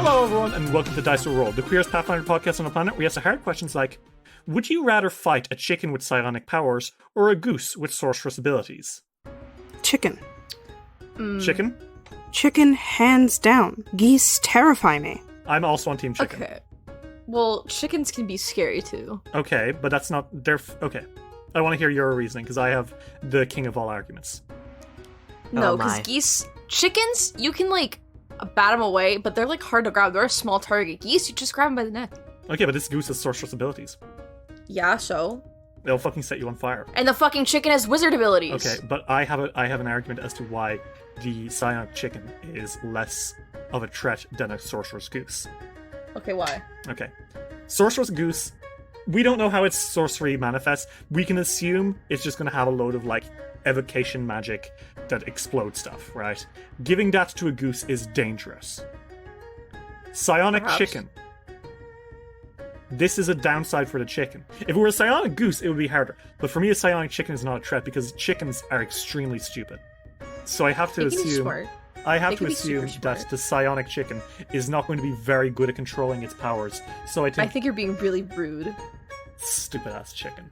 Hello, everyone, and welcome to Dice Roll, the Queerest Pathfinder Podcast on the planet. We answer hard questions like, would you rather fight a chicken with psionic powers or a goose with sorceress abilities? Chicken. Chicken? Chicken, hands down. Geese terrify me. I'm also on Team Chicken. Okay. Well, chickens can be scary too. Okay, but that's not... Okay. I want to hear your reasoning, because I have the king of all arguments. No, because chickens, you can, bat them away, but they're, hard to grab. They're a small target. Geese, you just grab them by the neck. Okay, but this goose has sorceress abilities. Yeah, so? They'll fucking set you on fire. And the fucking chicken has wizard abilities. Okay, but I have an argument as to why the psionic chicken is less of a threat than a sorceress goose. Okay, why? Okay. Sorceress goose, we don't know how its sorcery manifests. We can assume it's just going to have a load of, evocation magic that explodes stuff, right? Giving that to a goose is dangerous. Psionic chicken. This is a downside for the chicken. If it were a psionic goose, it would be harder. But for me, a psionic chicken is not a threat because chickens are extremely stupid. So I have to assume... that the psionic chicken is not going to be very good at controlling its powers. So I think you're being really rude. Stupid ass chicken.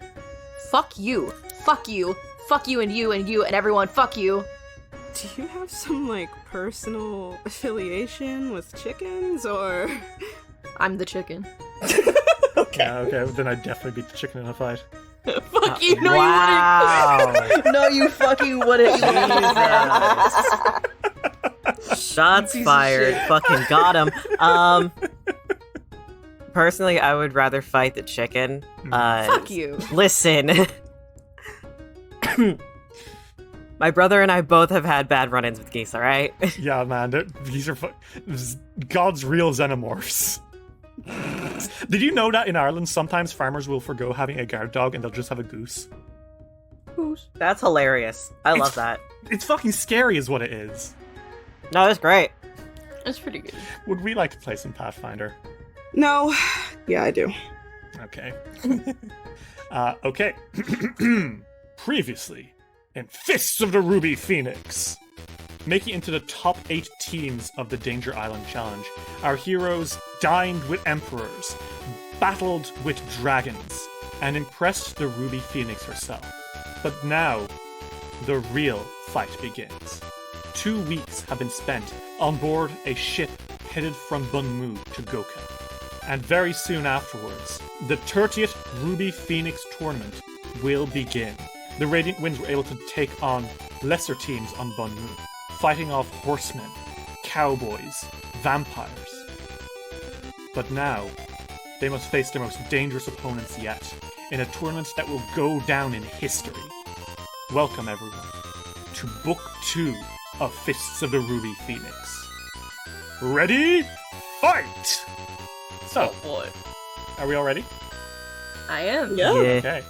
Fuck you. Fuck you. Fuck you and you and you and everyone. Fuck you. Do you have some, personal affiliation with chickens, or...? I'm the chicken. Okay. Yeah, okay, then I'd definitely beat the chicken in a fight. Fuck you, no wow. You wouldn't. No, you fucking wouldn't. Shots fired. Fucking got him. Personally, I would rather fight the chicken. Fuck you. Listen. My brother and I both have had bad run-ins with geese, alright? Yeah, man, these are God's real xenomorphs. Did you know that in Ireland, sometimes farmers will forgo having a guard dog and they'll just have a goose? Goose. That's hilarious. I love that. It's fucking scary is what it is. No, that's great. That's pretty good. Would we like to play some Pathfinder? No. Yeah, I do. Okay. Okay. Previously, in Fists of the Ruby Phoenix. Making it into the top 8 teams of the Danger Island Challenge, our heroes dined with emperors, battled with dragons, and impressed the Ruby Phoenix herself. But now, the real fight begins. 2 weeks have been spent on board a ship headed from Bunmu to Goka. And very soon afterwards, the 30th Ruby Phoenix tournament will begin. The Radiant Winds were able to take on lesser teams on Bunmu, fighting off horsemen, cowboys, vampires. But now, they must face their most dangerous opponents yet, in a tournament that will go down in history. Welcome, everyone, to Book 2 of Fists of the Ruby Phoenix. Ready? Fight! So, Oh boy. are we all ready? I am. Yeah. Okay.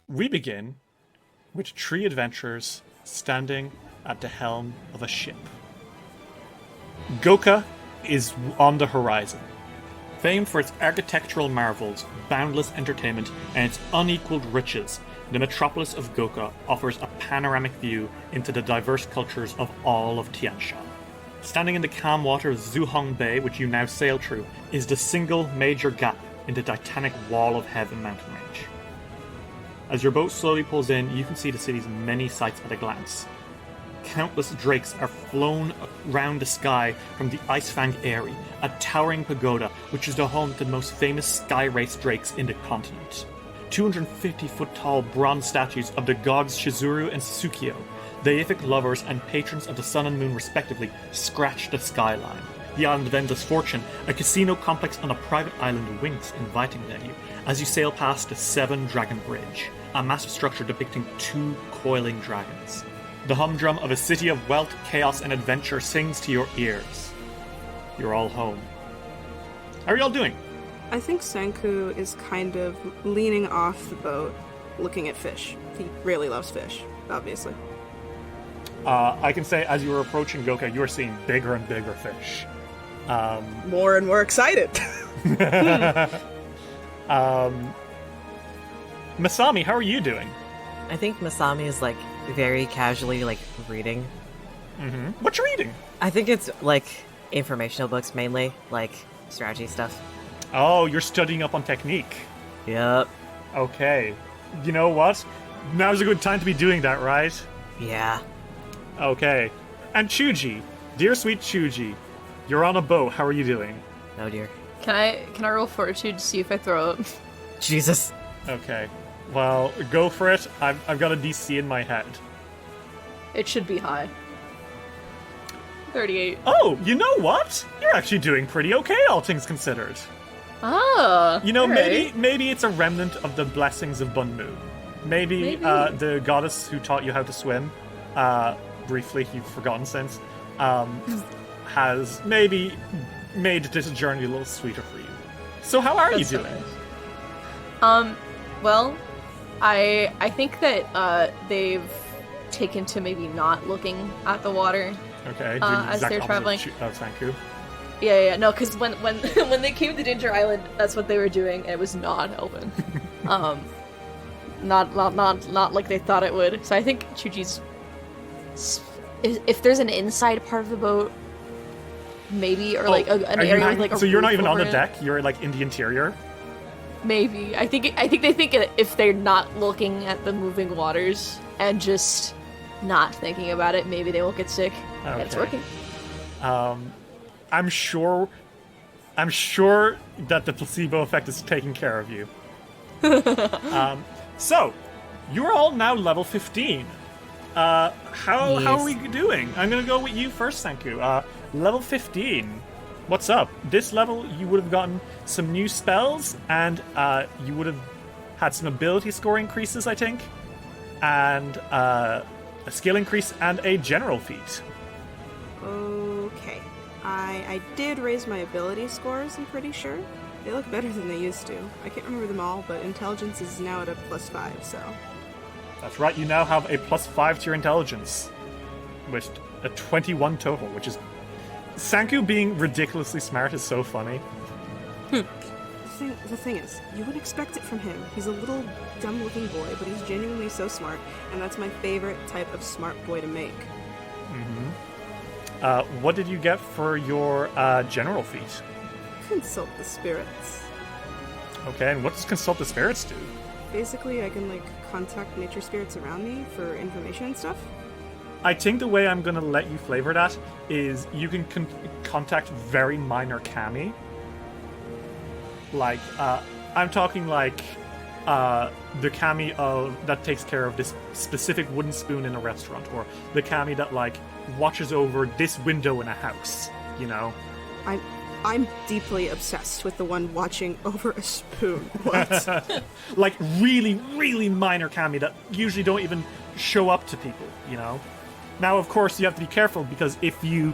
We begin with 3 adventurers standing at the helm of a ship. Goka is on the horizon. Famed for its architectural marvels, boundless entertainment, and its unequaled riches, the metropolis of Goka offers a panoramic view into the diverse cultures of all of Tianshan. Standing in the calm water of Zuhong Bay, which you now sail through, is the single major gap in the titanic wall of Heaven mountain range. As your boat slowly pulls in, you can see the city's many sights at a glance. Countless drakes are flown around the sky from the Icefang Eyrie, a towering pagoda which is the home to the most famous sky race drakes in the continent. 250-foot-tall bronze statues of the gods Shizuru and Tsukio, deific lovers and patrons of the sun and moon respectively, scratch the skyline. The island of endless fortune, a casino complex on a private island, winks invitingly at you as you sail past the Seven Dragon Bridge, a massive structure depicting 2 coiling dragons. The humdrum of a city of wealth, chaos, and adventure sings to your ears. You're all home. How are you all doing? I think Senku is kind of leaning off the boat, looking at fish. He really loves fish, obviously. I can say as you were approaching Goka, you were seeing bigger and bigger fish. More and more excited. Masami, how are you doing? I think Masami is very casually reading. What you reading? I think it's informational books mainly, like strategy stuff. Oh, you're studying up on technique. Yep. Okay. You know what? Now's a good time to be doing that, right? Yeah. Okay. And Chuji, dear sweet Chuji, you're on a boat. How are you doing? Oh dear. Can I roll fortitude to see if I throw up? Jesus. Okay. Well, go for it. I've got a DC in my head. It should be high. 38. Oh, you know what? You're actually doing pretty okay, all things considered. Ah. You know, alright. maybe it's a remnant of the blessings of Bunmu. Maybe. The goddess who taught you how to swim, briefly, you've forgotten since, has maybe made this journey a little sweeter for you. So how are you That's so doing? nice. Well, I think that they've taken to maybe not looking at the water. Okay. As they're traveling. Sanku. Yeah, no, because when when they came to Danger Island, that's what they were doing, and it was not helping. Not like they thought it would. So I think Chuji's, if there's an inside part of the boat, maybe, or like an area with like a so you're not roof even on the over it. deck. You're like in the interior. Maybe. I think they think if they're not looking at the moving waters and just not thinking about it, maybe they won't get sick. And it's Okay. working. I'm sure that the placebo effect is taking care of you. So, you're all now level 15. How are we doing? I'm gonna go with you first, Sanku. Level 15. What's up? This level, you would have gotten some new spells, and you would have had some ability score increases, I think, and a skill increase, and a general feat. Okay. I did raise my ability scores, I'm pretty sure. They look better than they used to. I can't remember them all, but intelligence is now at a +5, so... That's right, you now have a +5 to your intelligence, with a 21 total, which is... Sanku being ridiculously smart is so funny. The thing is, you wouldn't expect it from him. He's a little dumb-looking boy, but he's genuinely so smart, and that's my favorite type of smart boy to make. What did you get for your general feat? Consult the spirits. Okay, and what does consult the spirits do? Basically, I can, contact nature spirits around me for information and stuff. I think the way I'm going to let you flavor that is you can contact very minor kami. I'm talking the kami that takes care of this specific wooden spoon in a restaurant, or the kami that watches over this window in a house, you know? I'm deeply obsessed with the one watching over a spoon. What? Really, really minor kami that usually don't even show up to people, you know? Now, of course, you have to be careful, because if you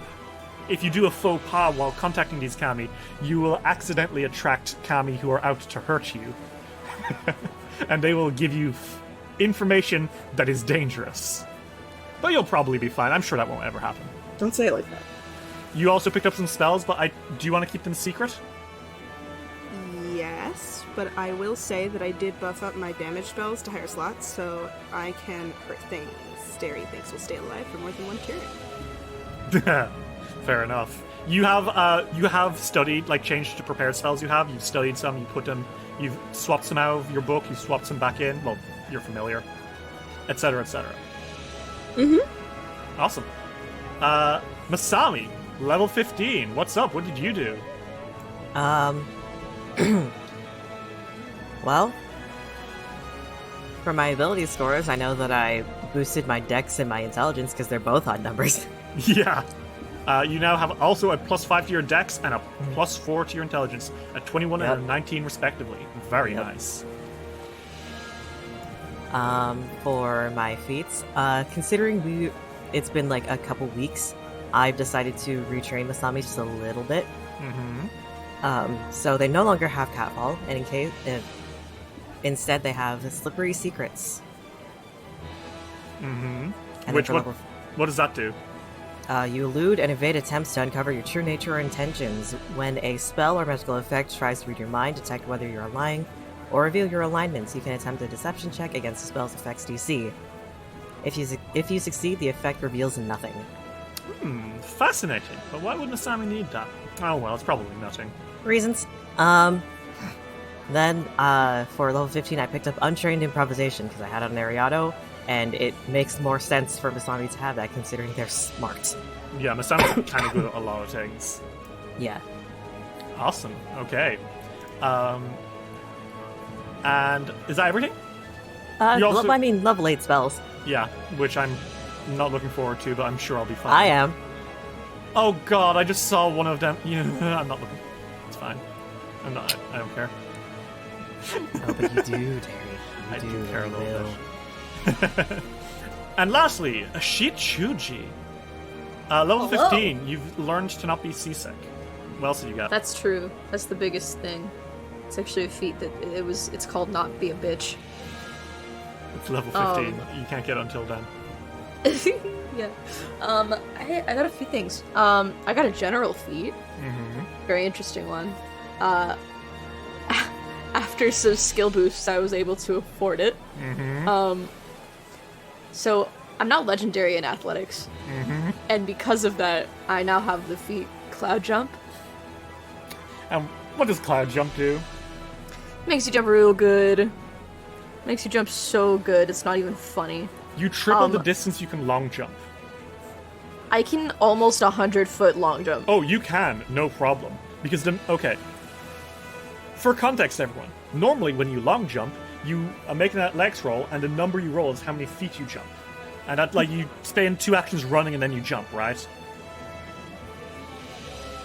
do a faux pas while contacting these kami, you will accidentally attract kami who are out to hurt you. And they will give you information that is dangerous. But you'll probably be fine. I'm sure that won't ever happen. Don't say it like that. You also picked up some spells, but do you want to keep them secret? Yes, but I will say that I did buff up my damage spells to higher slots, so I can hurt things. Scary things will stay alive for more than one turn. Fair enough. You have studied, changed to prepared spells you have. You've studied some, you've swapped some out of your book, you've swapped some back in. Well, you're familiar. Etc., etc. Awesome. Masami, level 15. What's up? What did you do? Well, for my ability scores, I know that I boosted my dex and my intelligence because they're both odd numbers. Yeah. You now have also a +5 to your dex and a +4 to your intelligence, a 21 and a 19 respectively. Very nice. For my feats, considering it's been a couple weeks, I've decided to retrain Masami just a little bit. So they no longer have Catfall, and instead they have Slippery Secrets. And What does that do? You elude and evade attempts to uncover your true nature or intentions. When a spell or magical effect tries to read your mind, detect whether you're lying, or reveal your alignments, you can attempt a deception check against the spell's effects DC. If you succeed, the effect reveals nothing. Fascinating. But why wouldn't Asami need that? Oh well, it's probably nothing. Reasons. Then, for level 15, I picked up Untrained Improvisation because I had it on Ariado, and it makes more sense for Masami to have that considering they're smart. Yeah, Masami's kind of good at a lot of things. Yeah. Awesome. Okay. And is that everything? You also- I mean, level 8 spells. Yeah, which I'm not looking forward to, but I'm sure I'll be fine. I am. Oh god, I just saw one of them. Yeah, I'm not looking. It's fine. I'm not. I don't care. Oh, but you do, Terry. I You do care a you little will. bit. And lastly, Shichuji. Level Hello. 15, you've learned to not be seasick. What else did you got? That's true. That's the biggest thing. It's actually a feat that it's called Not Be a Bitch. It's level 15. You can't get it until then. Yeah. I got a few things. I got a general feat. Mm-hmm. Very interesting one. After some skill boosts, I was able to afford it. Mm-hmm. So I'm now legendary in athletics, and because of that, I now have the feat Cloud Jump. And what does Cloud Jump do? Makes you jump real good. Makes you jump so good, it's not even funny. You triple the distance you can long jump. I can almost 100-foot long jump. Oh, you can, no problem. Because okay. For context, everyone, normally when you long jump, you make an athletics roll, and the number you roll is how many feet you jump. And that, like, you spend 2 actions running and then you jump, right?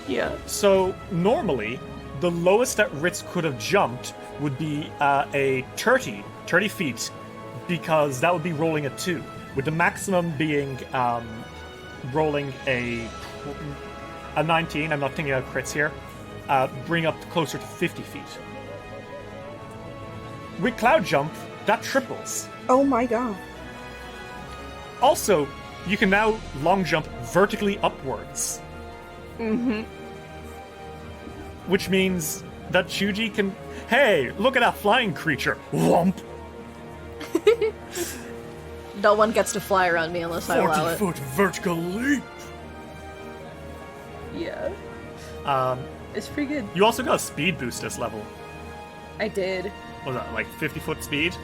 Yeah. So normally, the lowest that Ritz could have jumped would be a 30 feet, because that would be rolling a 2, with the maximum being rolling a 19. I'm not thinking of crits here. Bring up closer to 50 feet. With Cloud Jump, that triples. Oh my god. Also, you can now long jump vertically upwards. Mm-hmm. Which means that Shuji can... Hey, look at that flying creature! Whomp! No one gets to fly around me unless I allow it. 40-foot vertical leap! Yeah. It's pretty good. You also got a speed boost this level. I did. What was that, like 50-foot speed?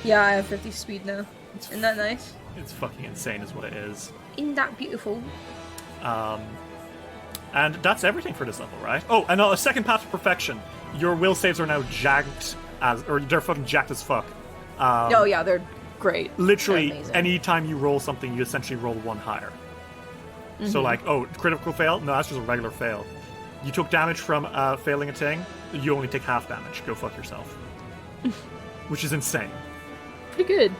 Yeah, I have 50 speed now. Isn't that nice? It's fucking insane is what it is. Isn't that beautiful? And that's everything for this level, right? Oh, and a second path to perfection. Your will saves are now jacked or they're fucking jacked as fuck. Oh yeah, they're great. Literally, They're amazing. anytime you roll something, you essentially roll one higher. So like, oh, critical fail? No, that's just a regular fail. You took damage from failing a thing, you only take half damage. Go fuck yourself. Which is insane. Pretty good.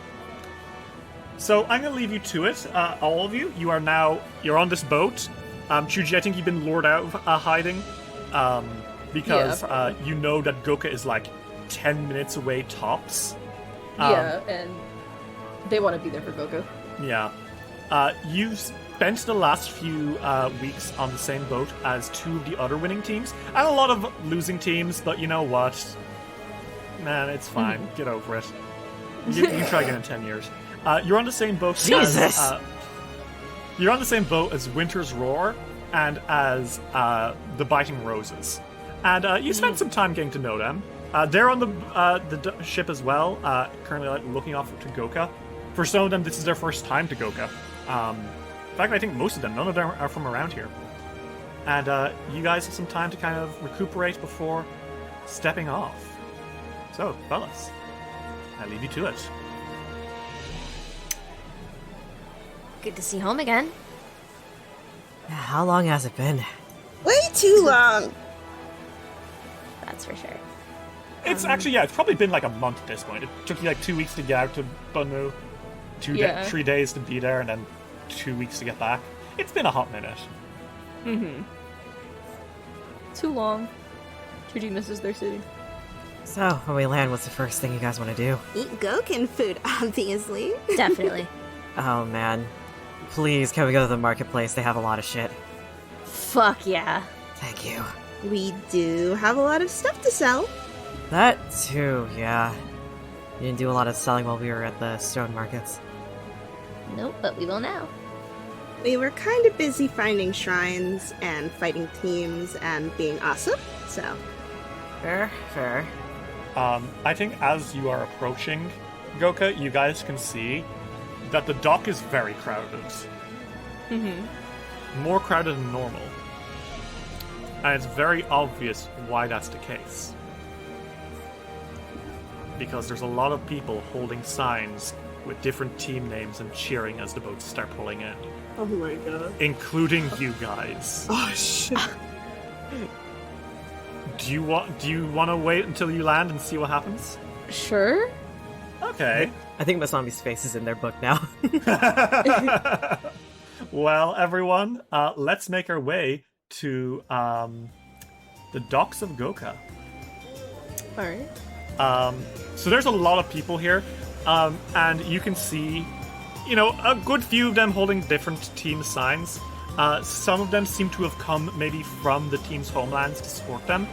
So I'm going to leave you to it, all of you. You're on this boat. Chuji, I think you've been lured out of hiding because Yeah, you know that Goka is like 10 minutes away tops. Yeah, and they want to be there for Goku. Yeah. You've spent the last few weeks on the same boat as 2 of the other winning teams, and a lot of losing teams, but you know what? Man, it's fine. Get over it. You can try again in 10 years. You're on the same boat Jesus! You're on the same boat as Winter's Roar and as the Biting Roses. And you spent some time getting to know them. They're on the ship as well, currently looking off to Goka. For some of them, this is their first time to Goka. In fact, I think most of them, none of them are from around here. And you guys have some time to kind of recuperate before stepping off. So, fellas, I leave you to it. Good to see home again. How long has it been? Way too long. That's for sure. It's actually, it's probably been like a month at this point. It took you like 2 weeks to get out to Bunmu, 3 days to be there, and then 2 weeks to get back. It's been a hot minute. Mm-hmm. Too long. Chuji misses their city. So, when we land, what's the first thing you guys want to do? Eat Gokin food, obviously. Definitely. Oh man. Please, can we go to the marketplace? They have a lot of shit. Fuck yeah. Thank you. We do have a lot of stuff to sell. That too, yeah. You didn't do a lot of selling while we were at the stone markets. Nope, but we will now. We were kind of busy finding shrines and fighting teams and being awesome, so... Fair. I think as you are approaching Goka, you guys can see that the dock is very crowded. More crowded than normal. And it's very obvious why that's the case. Because there's a lot of people holding signs with different team names and cheering as the boats start pulling in. Oh my god. Including you guys. Oh shit. Do you want to wait until you land and see what happens? Sure. Okay. I think Masami's face is in their book now. Well, everyone, let's make our way to the docks of Goka. Alright. So there's a lot of people here, and you can see, a good few of them holding different team signs. Some of them seem to have come maybe from the team's homelands to support them.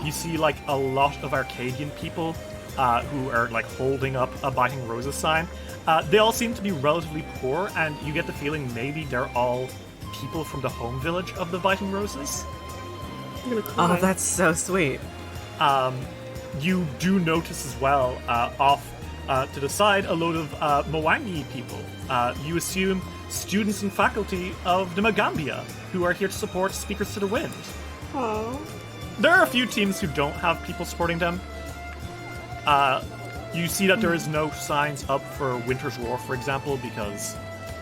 You see, like, a lot of Arcadian people who are, like, holding up a Biting Roses sign. They all seem to be relatively poor, and you get the feeling maybe they're all people from the home village of the Biting Roses. I'm gonna cry. Oh, that's so sweet. You do notice as well, off to the side, a load of Mwangi people. You assume students and faculty of the Magambia, who are here to support Speakers to the Wind. Aww. There are a few teams who don't have people supporting them. You see that there is no signs up for Winter's War, for example, because,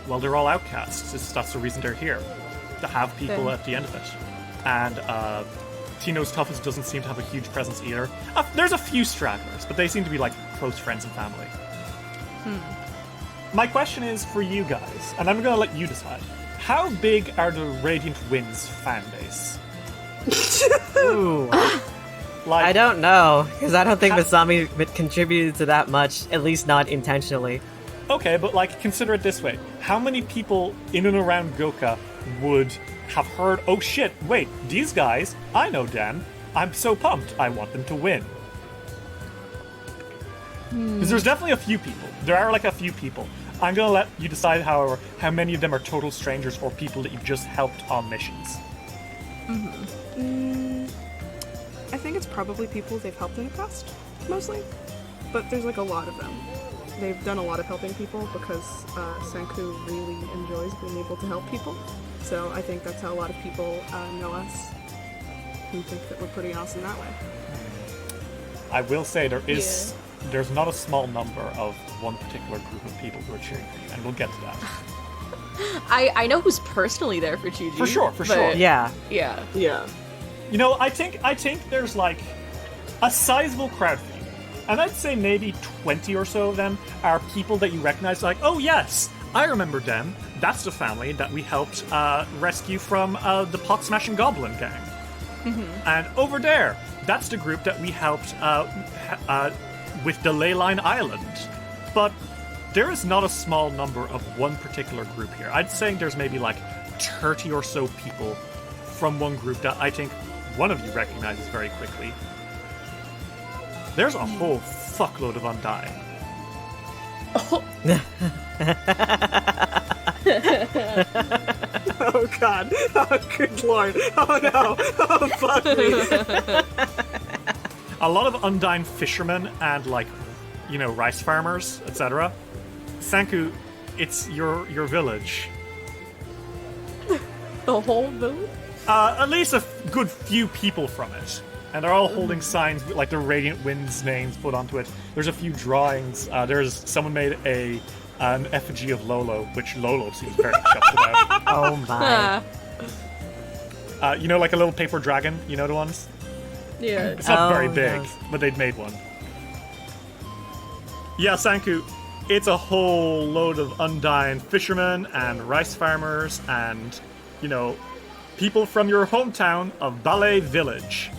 well, they're all outcasts. That's the reason they're here, to have people at the end of it. And Tino's Toughest doesn't seem to have a huge presence either. There's a few stragglers, but they seem to be, like, close friends and family. My question is for you guys, and I'm going to let you decide. How big are the Radiant Winds fan base? Ooh. Like, I don't know, because I don't think Masami contributed to that much, at least not intentionally. Okay, but, like, consider it this way. How many people in and around Goka would have heard, oh shit, wait, these guys, I know them. I'm so pumped. I want them to win. Because there's definitely a few people. There are, like, a few people. I'm going to let you decide, however, how many of them are total strangers or people that you've just helped on missions. I think it's probably people they've helped in the past, mostly. But there's, like, a lot of them. They've done a lot of helping people because Senku really enjoys being able to help people. So I think that's how a lot of people know us and think that we're pretty awesome that way. I will say there's not a small number of one particular group of people who are cheering for you, and we'll get to that. I know who's personally there for Chuji. For sure. Yeah. Yeah. I think there's, like, a sizable crowd for you. And I'd say maybe 20 or so of them are people that you recognize, like, oh yes, I remember them. That's the family that we helped rescue from the pot-smashing goblin gang. And over there, that's the group that we helped with the Leyline Island. But there is not a small number of one particular group here. I'd say there's maybe, like, 30 or so people from one group that I think one of you recognizes very quickly. There's a whole fuckload of Undying. Oh god. Oh good lord. Oh no. Oh fuck me. A lot of Undying fishermen and, like, rice farmers, etc. Senku, it's your village. The whole village? At least a good few people from it. And they're all holding signs with, like, the Radiant Winds names put onto it. There's a few drawings. Someone made an effigy of Lolo, which Lolo seems very chuffed about. Oh my. Like a little paper dragon, you know the ones? Yeah. It's not very big, yes. but they'd made one. Yeah, Senku, it's a whole load of Undying fishermen and rice farmers and, people from your hometown of Ballet Village,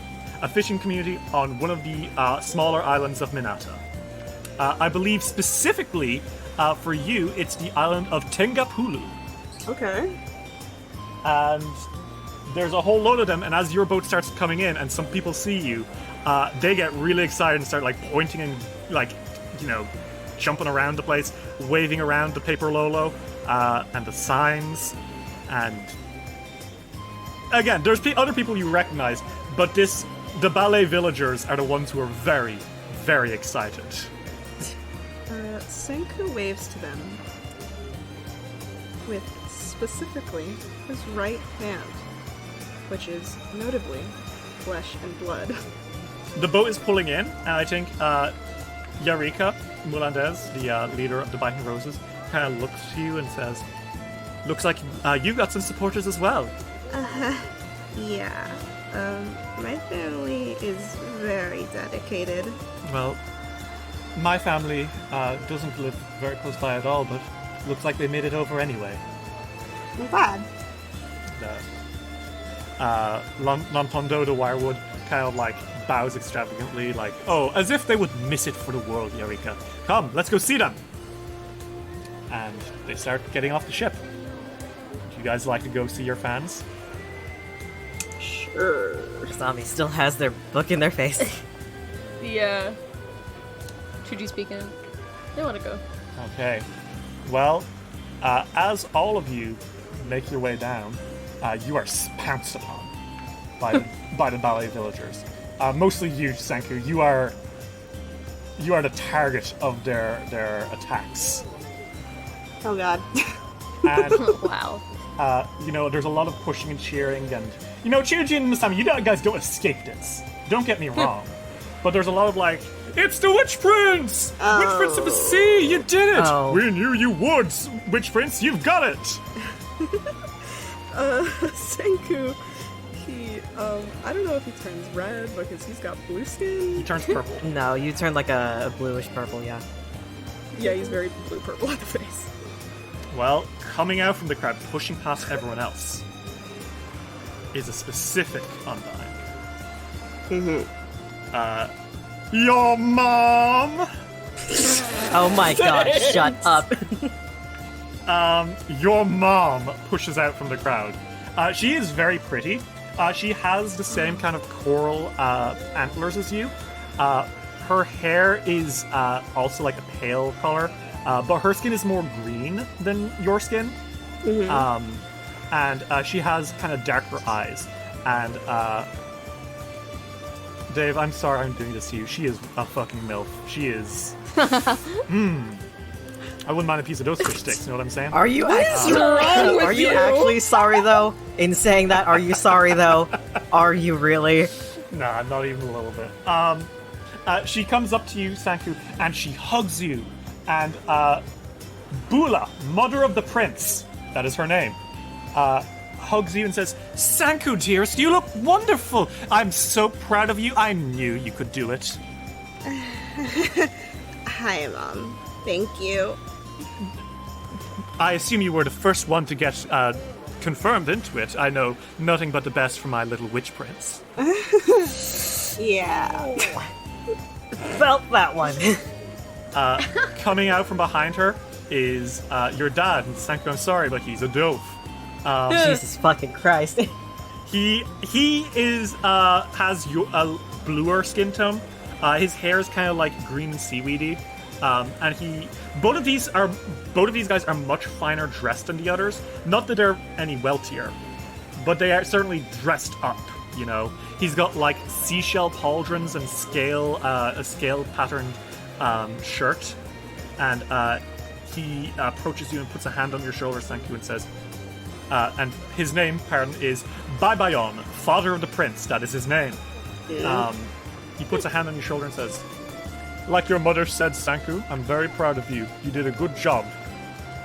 a fishing community on one of the smaller islands of Minata. I believe specifically for you, it's the island of Tengapulu. Okay. And there's a whole load of them, and as your boat starts coming in and some people see you, they get really excited and start, like, pointing and, like, jumping around the place, waving around the paper Lolo. and the signs, and again, there's other people you recognize, but the ballet villagers are the ones who are very, very excited. Senku waves to them with specifically his right hand, which is notably flesh and blood. The boat is pulling in, and I think Yarika Mulandez, the leader of the Biting Roses, kind of looks to you and says, "Looks like you got some supporters as well." Yeah. My family is very dedicated. Well, my family doesn't live very close by at all, but looks like they made it over anyway. I'm glad. Lampondo, the Wirewood, kind of like bows extravagantly, like, oh, as if they would miss it for the world, Yarika. Come, let's go see them. And they start getting off the ship. Would you guys like to go see your fans? Sure. Masami still has their book in their face. Yeah. Chuji speaking. They want to go. Okay. Well, as all of you make your way down, you are pounced upon by the ballet villagers. Mostly you, Senku. You are the target of their attacks. Oh god. And Wow. there's a lot of pushing and cheering, and Chuji and Masami, you guys don't escape this. Don't get me wrong, but there's a lot of like, it's the Witch Prince! Witch Prince of the Sea, you did it! Oh. We knew you would, Witch Prince, you've got it! Senku, he, I don't know if he turns red because he's got blue He skin. turns purple. No, you turn like a bluish purple, yeah. Yeah, he's very blue-purple at the face. Well, coming out from the crowd, pushing past everyone else, is a specific Undying. Your mom! Oh my god, shut up. Your mom pushes out from the crowd. She is very pretty. She has the same kind of coral antlers as you. Her hair is also like a pale color, but her skin is more green than your skin. And she has kind of darker eyes. And Dave, I'm sorry I'm doing this to you. She is a fucking MILF. She is... I wouldn't mind a piece of those fish sticks, you know what I'm saying? Are you wrong with Are you you? actually sorry though? In saying that, are you sorry though? Are you really? Nah, not even a little bit. She comes up to you, Sanku, and she hugs you. And Bula, mother of the prince, that is her name, hugs you and says, "Sanku, dearest, you look wonderful. I'm so proud of you. I knew you could do it." Hi, Mom. Thank you. I assume you were the first one to get confirmed into it. I know nothing but the best from my little witch prince. Yeah. Felt that one. Coming out from behind her is your dad. And Sanku, I'm sorry, but he's a DILF. Jesus fucking Christ. He is has a bluer skin tone. His hair is kind of like green and seaweedy, and both of these guys are much finer dressed than the others. Not that they're any wealthier, but they are certainly dressed up. He's got like seashell pauldrons and a scale patterned shirt, and he approaches you and puts a hand on your shoulder, Sanku, and says. And his name, pardon, is Baibayon, father of the prince. That is his name. He puts a hand on your shoulder and says, "Like your mother said, Sanku, I'm very proud of you. You did a good job.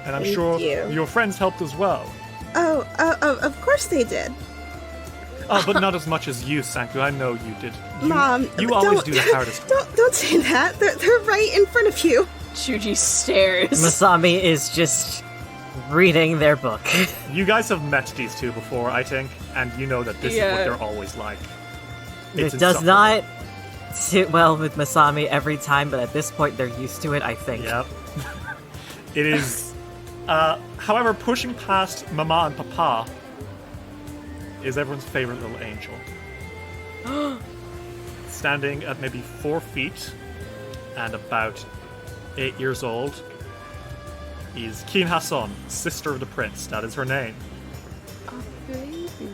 And I'm Thank sure you. your friends helped as well." Oh, of course they did. Oh, but not as much as you, Sanku. I know you did. Mom, you always don't- do the hardest. Don't say that. They're right in front of you. Chuji stares. Masami is just reading their book. You guys have met these two before, I think, and you know that this is what they're always like. It's It does insufferable. not sit well with Masami every time, but at this point they're used to it, I think. Yep. It is. However, pushing past Mama and Papa is everyone's favorite little angel. Standing at maybe 4 feet and about 8 years old is Keen Hassan, sister of the prince. That is her name.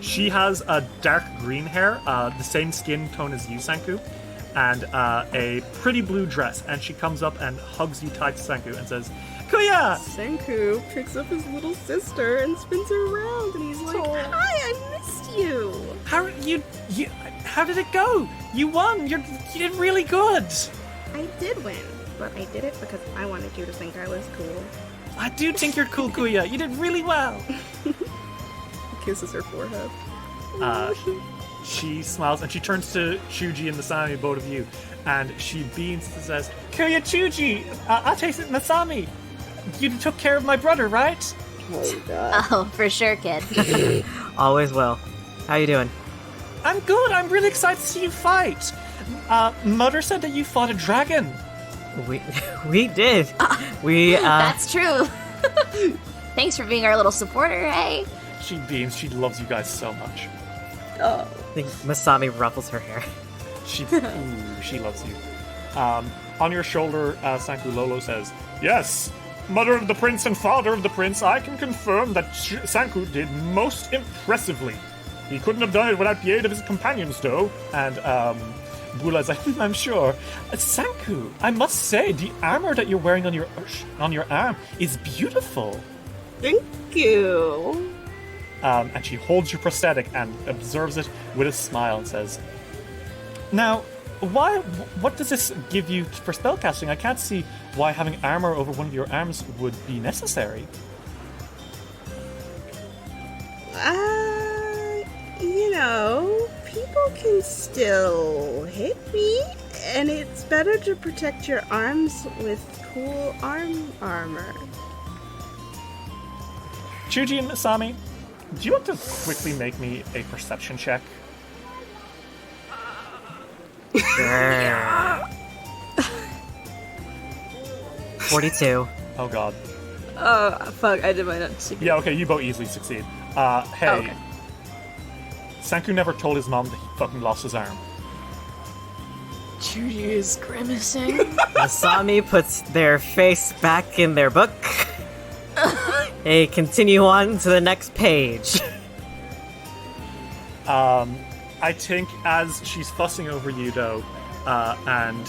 She has a dark green hair, the same skin tone as you, Sanku, and a pretty blue dress. And she comes up and hugs you tight, Sanku, and says, Kuya! Senku picks up his little sister and spins her around, and he's like, "Hi, I missed you." How did it go? You won. You did really good. I did win, but I did it because I wanted you to think I was cool. I do think you're cool, Kuya. You did really well. Kisses her forehead. She smiles and she turns to Chuji and Masami, both of you, and she beams and says, Kuya Chuji, Ate Masami, you took care of my brother, right? Oh god. Oh, for sure, kid. Always will. How you doing? I'm good. I'm really excited to see you fight. Mother said that you fought a dragon. We did. That's true. Thanks for being our little supporter, hey? She beams. She loves you guys so much. Oh. I think Masami ruffles her hair. She loves you. On your shoulder, Sanku Lolo says, Yes, mother of the prince and father of the prince, I can confirm that Sanku did most impressively. He couldn't have done it without the aid of his companions, though. And Bula's like, I'm sure. Sanku, I must say, the armor that you're wearing on your arm is beautiful. Thank you. And she holds your prosthetic and observes it with a smile and says, Now, what does this give you for spellcasting? I can't see why having armor over one of your arms would be necessary. People can still hit me, and it's better to protect your arms with cool arm armor. Chuji and Masami, do you want to quickly make me a perception check? Sure. 42. Oh god. Fuck, I did my notes. Yeah, okay, you both easily succeed. Hey. Oh, okay. Sanku never told his mom that he fucking lost his arm. Judy is grimacing. Masami puts their face back in their book. They continue on to the next page. I think as she's fussing over you, though, and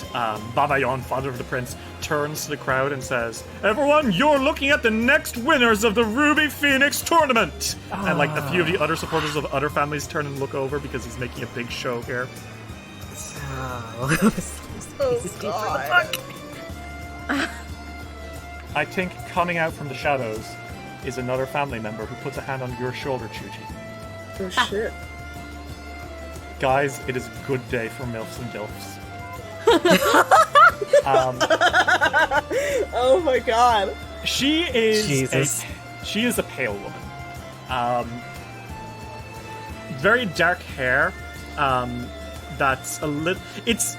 Babayon, father of the prince, turns to the crowd and says, Everyone, you're looking at the next winners of the Ruby Phoenix tournament! And like a few of the other supporters of other families turn and look over because he's making a big show here. I think coming out from the shadows is another family member who puts a hand on your shoulder, Chuji. Oh shit. Guys, it is a good day for MILFs and DILFs. Oh my god. She is Jesus. she is a pale woman. Very dark hair. That's a little. It's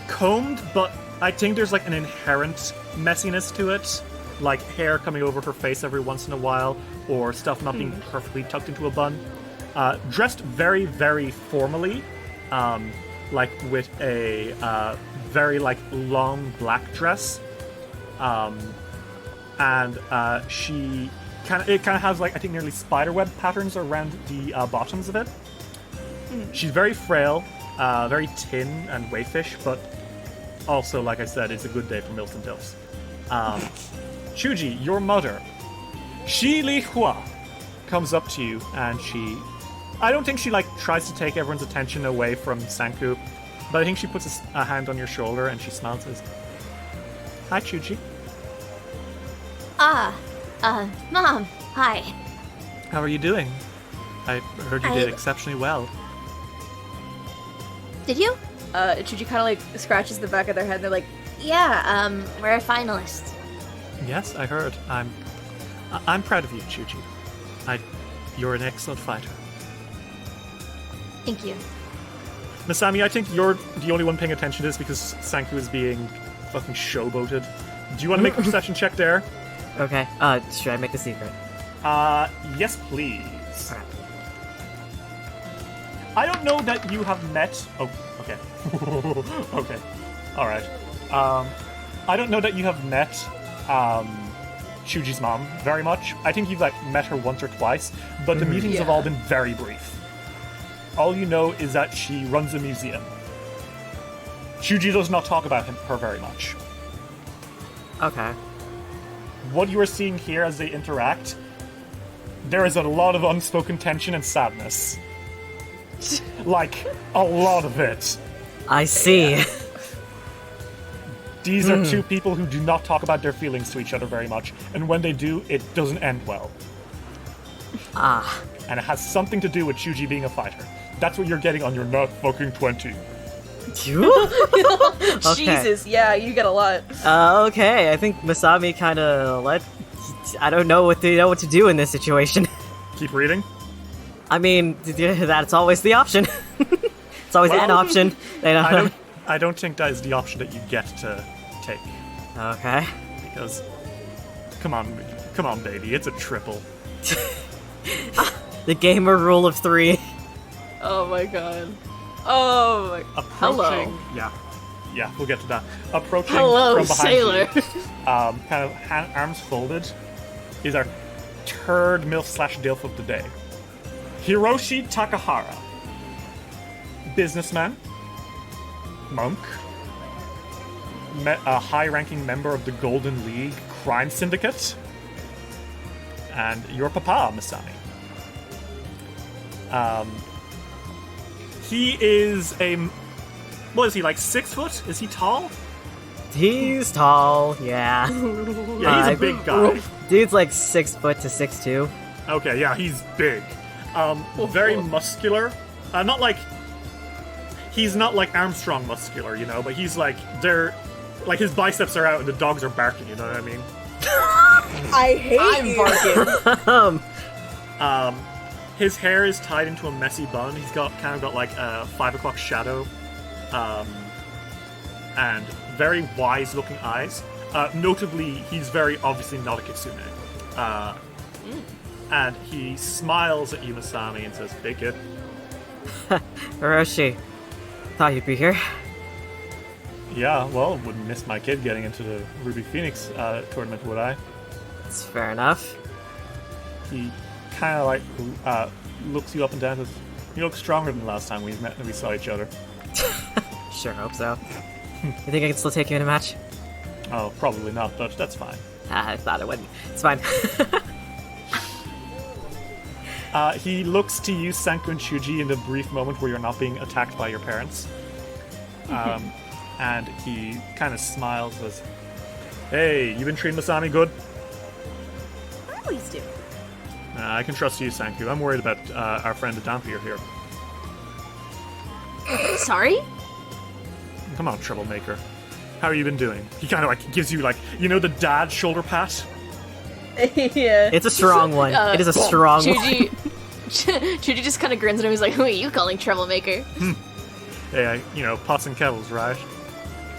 combed, but I think there's like an inherent messiness to it, like hair coming over her face every once in a while, or stuff not being perfectly tucked into a bun. Dressed very, very formally, like with a very like long black dress, and she kind of has like I think nearly spiderweb patterns around the bottoms of it. She's very frail, very thin and waifish, but also like I said, it's a good day for MILFs and DILFs. Chuji, your mother, Shi Li Hua, comes up to you and I don't think she like tries to take everyone's attention away from Sanku, but I think she puts a hand on your shoulder and she smiles and says, Hi, Chuji. Mom, hi. How are you doing? I heard you did exceptionally well. Did you? Chuji kind of like scratches the back of their head. They're like, Yeah, we're a finalist. Yes, I heard. I'm proud of you, Chuji. You're an excellent fighter. Thank you. Masami, I think you're the only one paying attention to this because Sanku is being fucking showboated. Do you want to make a perception check there? Okay. Should I make a secret? Yes, please. Alright. I don't know that you have met... Oh, okay. Okay. Alright. I don't know that you have met, Chuji's mom very much. I think you've like met her once or twice, but the meetings have all been very brief. All you know is that she runs a museum. Chuji does not talk about her very much. Okay. What you are seeing here as they interact, there is a lot of unspoken tension and sadness. Like, a lot of it. I see. These are two people who do not talk about their feelings to each other very much, and when they do, it doesn't end well. Ah. And it has something to do with Chuji being a fighter. That's what you're getting on your not fucking 20. You? Okay. Jesus, yeah, you get a lot. Okay, I think Masami kind of I don't know what to do in this situation. Keep reading. I mean, that's always the option. It's always an option. I don't think that is the option that you get to take. Okay. Because, come on, baby, it's a triple. The gamer rule of 3. Oh my god. Oh my... Approaching... Hello. Yeah, we'll get to that. Approaching Hello, from behind sailor. you, kind of arms folded, is our third MILF/DILF of the day. Hiroshi Takahara. Businessman. Monk. A high-ranking member of the Golden League Crime Syndicate. And your papa, Masami. He is what is he, like 6 foot? Is he tall? He's tall, yeah. Yeah, he's a big guy. Dude's like 6 foot to 6'2". Okay, yeah, he's big. Very muscular. Not like... He's not like Armstrong muscular, you know, but he's like... Like, his biceps are out and the dogs are barking, you know what I mean? I hate you. Barking. His hair is tied into a messy bun. He's got like a 5 o'clock shadow. And very wise-looking eyes. Notably, he's very obviously not a kitsune. And he smiles at you, Masami, and says, "Big kid." Hiroshi, thought you'd be here. Yeah, well, wouldn't miss my kid getting into the Ruby Phoenix tournament, would I? It's fair enough. He kind of like looks you up and down and says, "You look stronger than the last time we met and we saw each other." Sure hope so. You think I can still take you in a match? Oh, probably not, but that's fine. I thought it wouldn't. It's fine. He looks to you, Senku and Chuji, in the brief moment where you're not being attacked by your parents. And he kind of smiles and says, "Hey, you been treating Masami good?" I always do. I can trust you, Senku. I'm worried about our friend Dampier here. Sorry? Come on, troublemaker. How have you been doing? He kind of like gives you like, you know, the dad shoulder pat? Yeah. It's a strong one. It is a strong one. Chuji just kind of grins at him. He's like, "Who are you calling troublemaker?" Hey, you know, pots and kettles, right?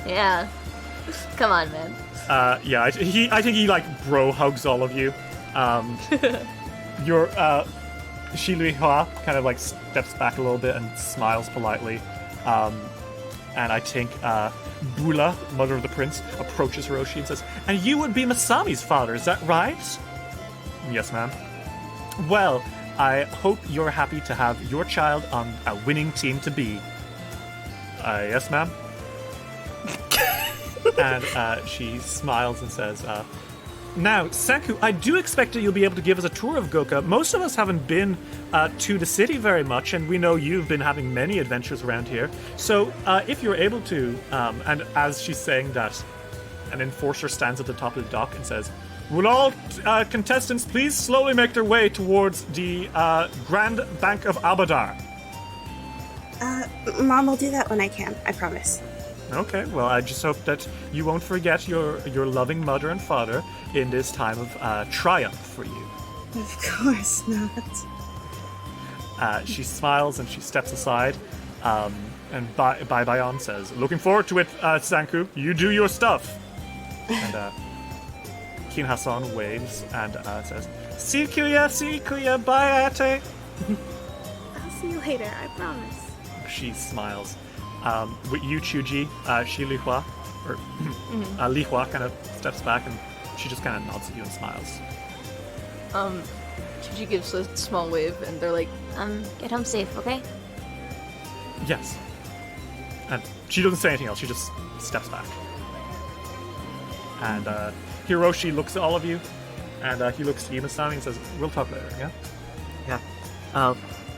Yeah. Come on, man. Yeah, I think he like bro hugs all of you. Your Shilihua kind of like steps back a little bit and smiles politely. And I think Bula, mother of the prince, approaches Hiroshi and says, "And you would be Masami's father, is that right?" "Yes, ma'am." "Well, I hope you're happy to have your child on a winning team to be." "Yes, ma'am." And she smiles and says, "Now, Senku, I do expect that you'll be able to give us a tour of Goka. Most of us haven't been to the city very much, and we know you've been having many adventures around here. So, if you're able to," and as she's saying that, an enforcer stands at the top of the dock and says, "Will all contestants please slowly make their way towards the Grand Bank of Abadar?" Mom will do that when I can, I promise. Okay, well, I just hope that you won't forget your loving mother and father in this time of triumph for you. Of course not. She smiles and she steps aside, and Bayon says, "Looking forward to it, Sanku. You do your stuff." And Kin Hassan waves and says, "See Kuya, bye, Ate." I'll see you later, I promise. She smiles. With you, Chuji, Shilihua, or Lihua kind of steps back and She just kind of nods at you and smiles. She gives a small wave, and they're like, Get home safe, okay? Yes. And she doesn't say anything else, she just steps back. And Hiroshi looks at all of you, and he looks at you, Masami, and says, we'll talk later, yeah? Yeah.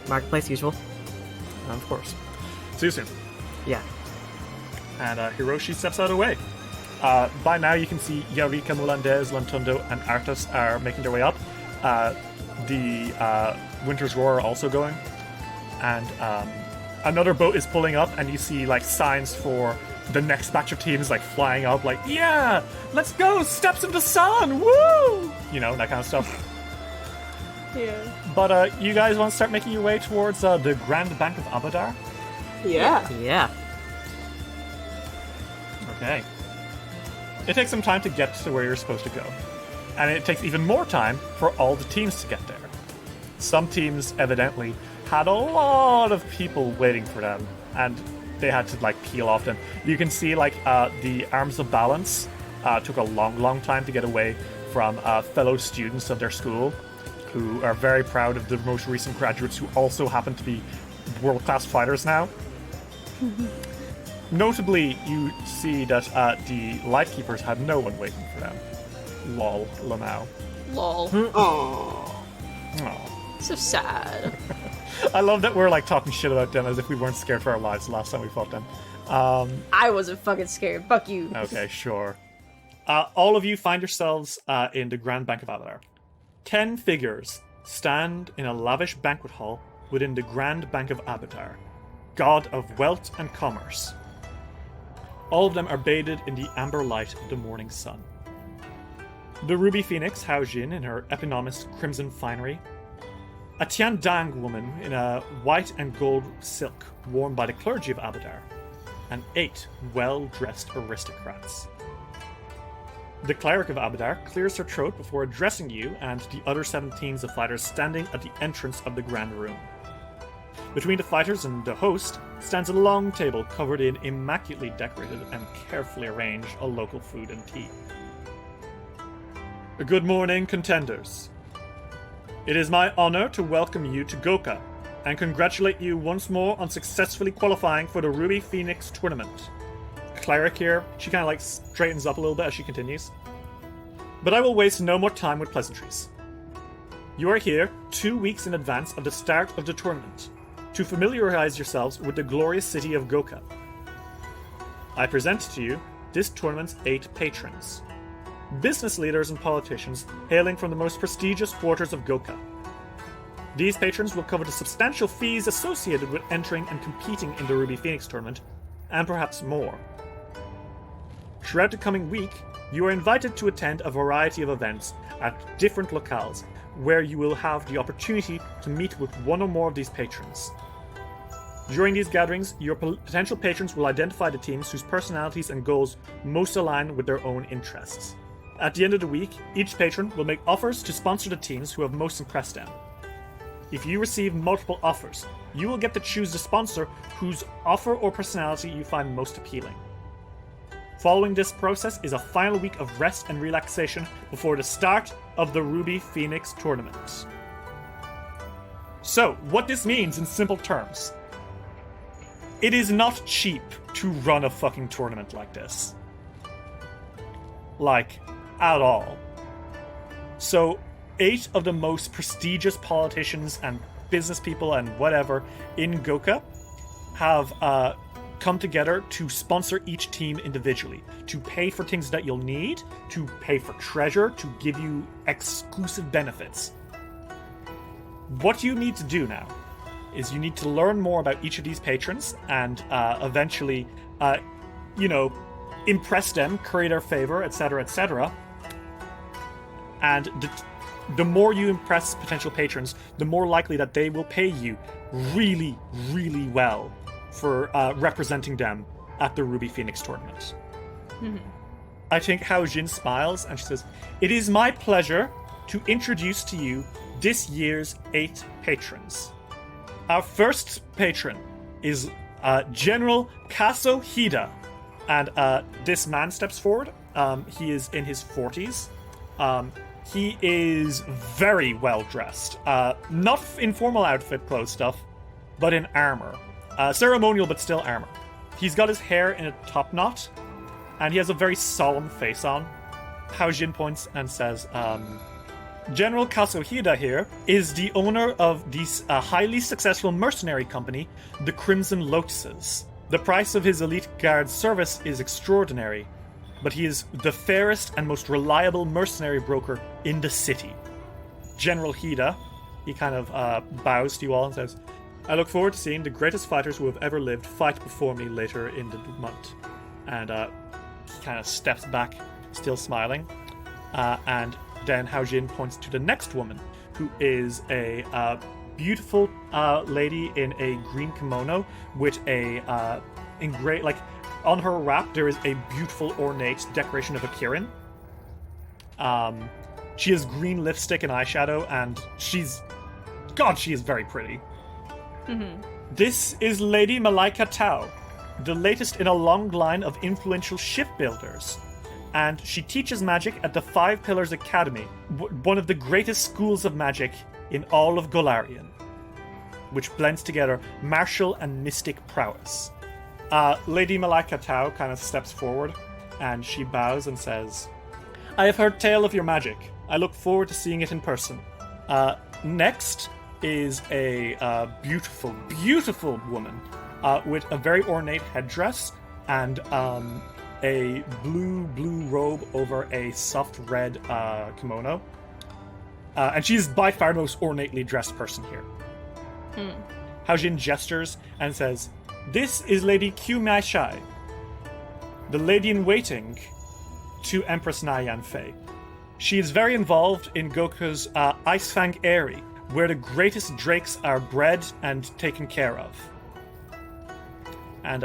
Marketplace usual. Of course. See you soon. Yeah. And Hiroshi steps out of the way. By now you can see Yarika, Mulandez, Lantundo, and Arthas are making their way up. The Winter's Roar are also going. And another boat is pulling up, and you see like signs for the next batch of teams like flying up, like, yeah, let's go, steps into sun, woo! You know, that kind of stuff. Yeah. But you guys want to start making your way towards the Grand Bank of Abadar? Yeah. Yeah. Okay. It takes some time to get to where you're supposed to go. And it takes even more time for all the teams to get there. Some teams evidently had a lot of people waiting for them, and they had to like peel off them. You can see like the Arms of Balance took a long time to get away from fellow students of their school, who are very proud of the most recent graduates who also happen to be world-class fighters now. Notably, you see that the Lightkeepers had no one waiting for them. Lol, Lamau. lol. Aww. So sad. I love that we're like talking shit about them as if we weren't scared for our lives the last time we fought them. I wasn't fucking scared. Fuck you. Okay, sure. All of you find yourselves in the Grand Bank of Abadar. 10 figures stand in a lavish banquet hall within the Grand Bank of Abadar, god of wealth and commerce. All of them are bathed in the amber light of the morning sun. The Ruby Phoenix, Hao Jin, in her eponymous crimson finery. A Tian Dang woman in a white and gold silk worn by the clergy of Abadar. And 8 well-dressed aristocrats. The cleric of Abadar clears her throat before addressing you and the other 7 teams of fighters standing at the entrance of the grand room. Between the fighters and the host stands a long table covered in immaculately decorated and carefully arranged local food and tea. Good morning, contenders. It is my honor to welcome you to Goka and congratulate you once more on successfully qualifying for the Ruby Phoenix tournament. Cleric here, she kind of like straightens up a little bit as she continues. But I will waste no more time with pleasantries. You are here 2 weeks in advance of the start of the tournament to familiarize yourselves with the glorious city of Goka. I present to you this tournament's 8 patrons. Business leaders and politicians hailing from the most prestigious quarters of Goka. These patrons will cover the substantial fees associated with entering and competing in the Ruby Phoenix tournament, and perhaps more. Throughout the coming week, you are invited to attend a variety of events at different locales, where you will have the opportunity to meet with one or more of these patrons. During these gatherings, your potential patrons will identify the teams whose personalities and goals most align with their own interests. At the end of the week, each patron will make offers to sponsor the teams who have most impressed them. If you receive multiple offers, you will get to choose the sponsor whose offer or personality you find most appealing. Following this process is a final week of rest and relaxation before the start of the Ruby Phoenix tournament. So, what this means in simple terms: it is not cheap to run a fucking tournament like this. Like, at all. So, 8 of the most prestigious politicians and business people and whatever in Goka have come together to sponsor each team individually, to pay for things that you'll need, to pay for treasure, to give you exclusive benefits. What you need to do now is you need to learn more about each of these patrons and eventually, impress them, curry their favor, etc., etc. And the more you impress potential patrons, the more likely that they will pay you really, really well for representing them at the Ruby Phoenix tournament. Mm-hmm. I think Hao Jin smiles and she says, "It is my pleasure to introduce to you this year's 8 patrons. Our first patron is General Kaso Hida." And this man steps forward. He is in his 40s. He is very well dressed. Not in formal outfit clothes stuff, but in armor. Ceremonial, but still armor. He's got his hair in a top knot, and he has a very solemn face on. Hao Jin points and says, General Kazuhida here is the owner of this highly successful mercenary company, the Crimson Lotuses. The price of his elite guard service is extraordinary, but he is the fairest and most reliable mercenary broker in the city. General Hida, he kind of bows to you all and says, I look forward to seeing the greatest fighters who have ever lived fight before me later in the month. And he kind of steps back, still smiling, and then Hao Jin points to the next woman, who is a beautiful lady in a green kimono with a on her wrap there is a beautiful ornate decoration of a kirin. She has green lipstick and eyeshadow, and she is very pretty. Mm-hmm. This is Lady Malaika Tao, the latest in a long line of influential shipbuilders. And she teaches magic at the Five Pillars Academy, one of the greatest schools of magic in all of Golarion, which blends together martial and mystic prowess. Lady Malaika Tao kind of steps forward, and she bows and says, I have heard tale of your magic. I look forward to seeing it in person. Next is a beautiful, beautiful woman with a very ornate headdress and a blue robe over a soft red kimono. And she's by far the most ornately dressed person here. Hao Jin gestures and says, This is Lady Qiu Mai Shai, the lady-in-waiting to Empress Na Yanfei. She is very involved in Goku's Icefang Eyrie, where the greatest drakes are bred and taken care of. And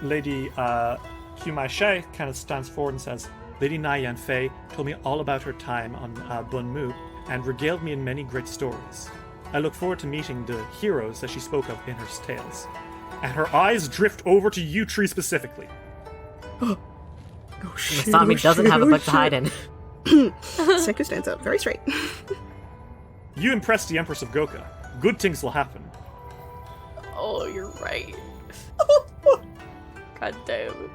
Lady Qiu Mai Shai kind of stands forward and says, Lady Na Yanfei told me all about her time on Bunmu and regaled me in many great stories. I look forward to meeting the heroes that she spoke of in her tales. And her eyes drift over to you, Tree, specifically. Oh shit. Masami doesn't have a book to hide in. Senku stands up very straight. You impressed the Empress of Goka. Good things will happen. Oh, you're right. God damn.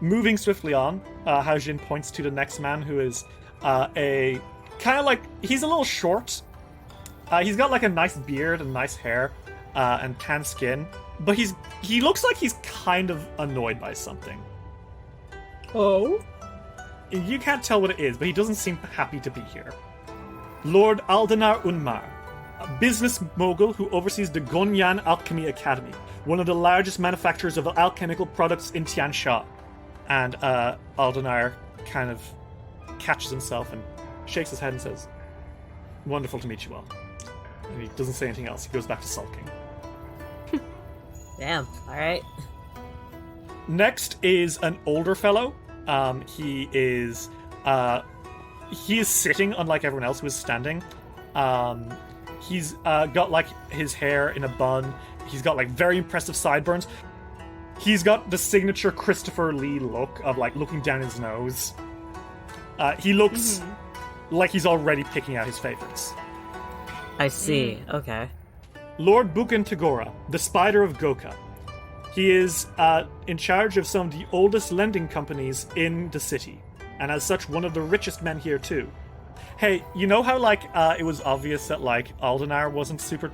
Moving swiftly on, Hao Jin points to the next man, who is a kind of like, he's a little short. He's got like a nice beard and nice hair and tan skin, but he looks like he's kind of annoyed by something. Oh? You can't tell what it is, but he doesn't seem happy to be here. Lord Aldenar Unmar, a business mogul who oversees the Gonyan Alchemy Academy, one of the largest manufacturers of alchemical products in Tiansha. And Aldenar kind of catches himself and shakes his head and says, Wonderful to meet you all. And he doesn't say anything else. He goes back to sulking. Damn, alright. Next is an older fellow. He is sitting, unlike everyone else who is standing. He's got like his hair in a bun. He's got like very impressive sideburns. He's got the signature Christopher Lee look of like looking down his nose. He looks like he's already picking out his favorites. I see, okay. Lord Buken Tagora, the Spider of Goka. He is in charge of some of the oldest lending companies in the city, and as such, one of the richest men here too. Hey, you know how like it was obvious that like Aldenar wasn't super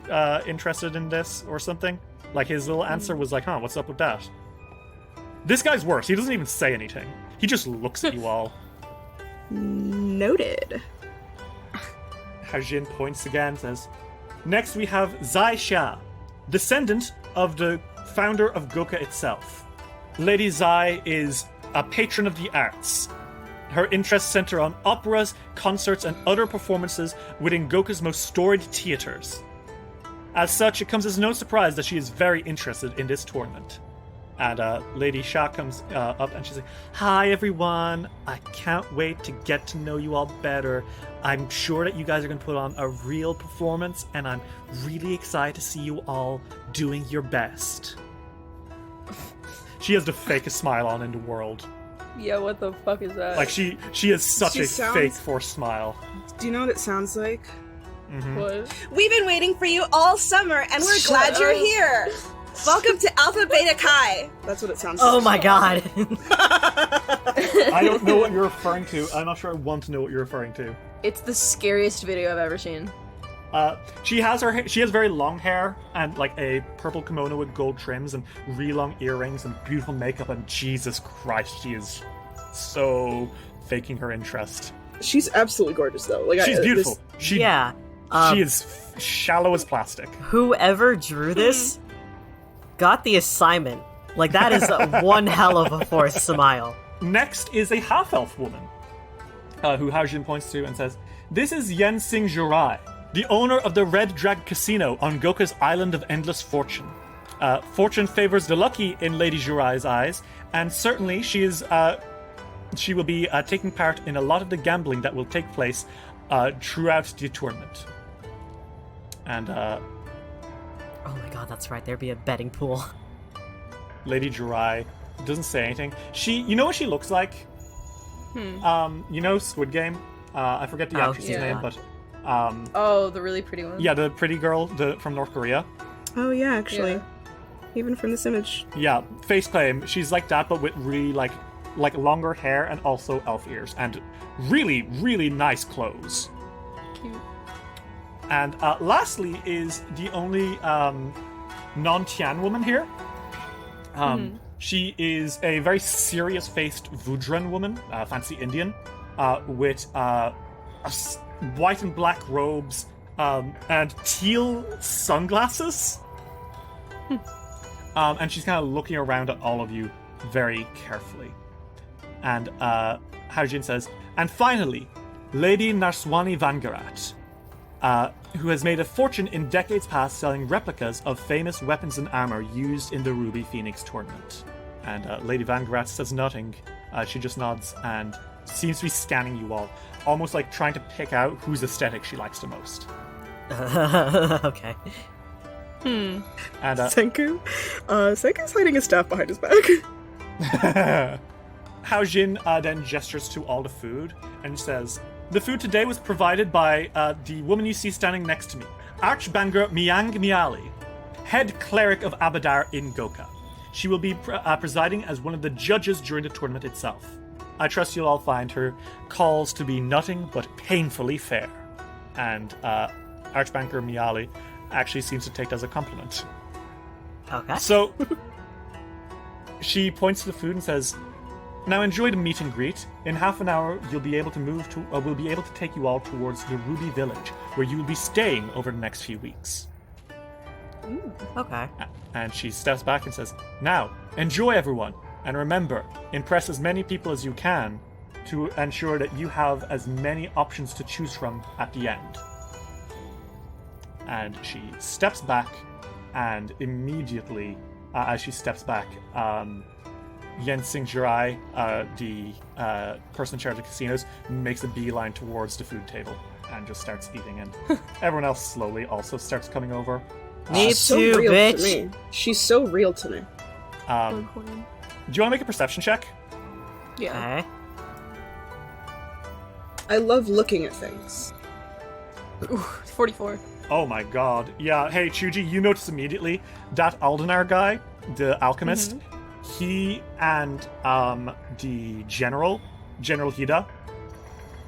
interested in this or something? Like his little answer was like, what's up with that? This guy's worse. He doesn't even say anything. He just looks at you all. Noted. Hao Jin points again and says, Next we have Zai Xia, descendant of the founder of Goka itself. Lady Zai is a patron of the arts. Her interests center on operas, concerts, and other performances within Goka's most storied theaters. As such, it comes as no surprise that she is very interested in this tournament. And Lady Xia comes up and she's like, Hi everyone, I can't wait to get to know you all better. I'm sure that you guys are going to put on a real performance, and I'm really excited to see you all doing your best. She has the fakest smile on in the world. Yeah, what the fuck is that? Like, she has such She a sounds- fake forced smile. Do you know what it sounds like? What? We've been waiting for you all summer, and we're Shut glad you're up. here. Welcome to Alpha Beta Chi. That's what it sounds Oh like. my god. I don't know what you're referring to. I'm not sure I want to know what you're referring to. It's the scariest video I've ever seen. She has very long hair and like a purple kimono with gold trims and really long earrings and beautiful makeup, and Jesus Christ, she is so faking her interest. She's absolutely gorgeous, though. Like, She's beautiful. She Yeah. is shallow as plastic. Whoever drew this got the assignment. Like, that is one hell of a forced smile. Next is a half-elf woman, who Haojin points to and says, "This is Yen Sing Jurai, the owner of the Red Drag Casino on Goka's Island of Endless Fortune. Fortune favors the lucky in Lady Jurai's eyes, and certainly she will be taking part in a lot of the gambling that will take place throughout the tournament." And Oh my god, that's right. There'd be a betting pool. Lady Jurai doesn't say anything. You know what she looks like? You know Squid Game? I forget the actress's yeah. name, but Oh, the really pretty one. yeah, the pretty girl from North Korea. Oh, yeah, actually. Yeah. Even from this image. Yeah, face claim. She's like that, but with really like longer hair and also elf ears and really, really nice clothes. Cute. And lastly is the only non-Tian woman here. She is a very serious-faced Vudran woman, fancy Indian, with white and black robes and teal sunglasses. And she's kind of looking around at all of you very carefully. And Haojin says, "And finally, Lady Narswani Vangarat, who has made a fortune in decades past selling replicas of famous weapons and armor used in the Ruby Phoenix tournament." And Lady Vangarat says nothing. She just nods and seems to be scanning you all, almost like trying to pick out whose aesthetic she likes the most. Okay. And Senku? Senku's hiding his staff behind his back. Haojin then gestures to all the food and says, "The food today was provided by the woman you see standing next to me, Archbanger Miang Miali, head cleric of Abadar in Goka. She will be presiding as one of the judges during the tournament itself. I trust you'll all find her calls to be nothing but painfully fair." And Archbanker Miali actually seems to take that as a compliment. Okay. So she points to the food and says, "Now enjoy the meet and greet. In half an hour, we'll be able to take you all towards the Ruby Village, where you will be staying over the next few weeks." Okay. And she steps back and says, "Now, enjoy everyone, and remember, impress as many people as you can to ensure that you have as many options to choose from at the end." And she steps back, and immediately, as she steps back, Yen Sing Jirai, the person in charge of casinos, makes a beeline towards the food table and just starts eating, and everyone else slowly also starts coming over. Me She's so too, real bitch. to me. She's so real to me. Do you want to make a perception check? Yeah. Okay. I love looking at things. Ooh, 44. Oh my god. Yeah, hey, Chuji, you notice immediately that Aldenar guy, the alchemist, he and the General Hida,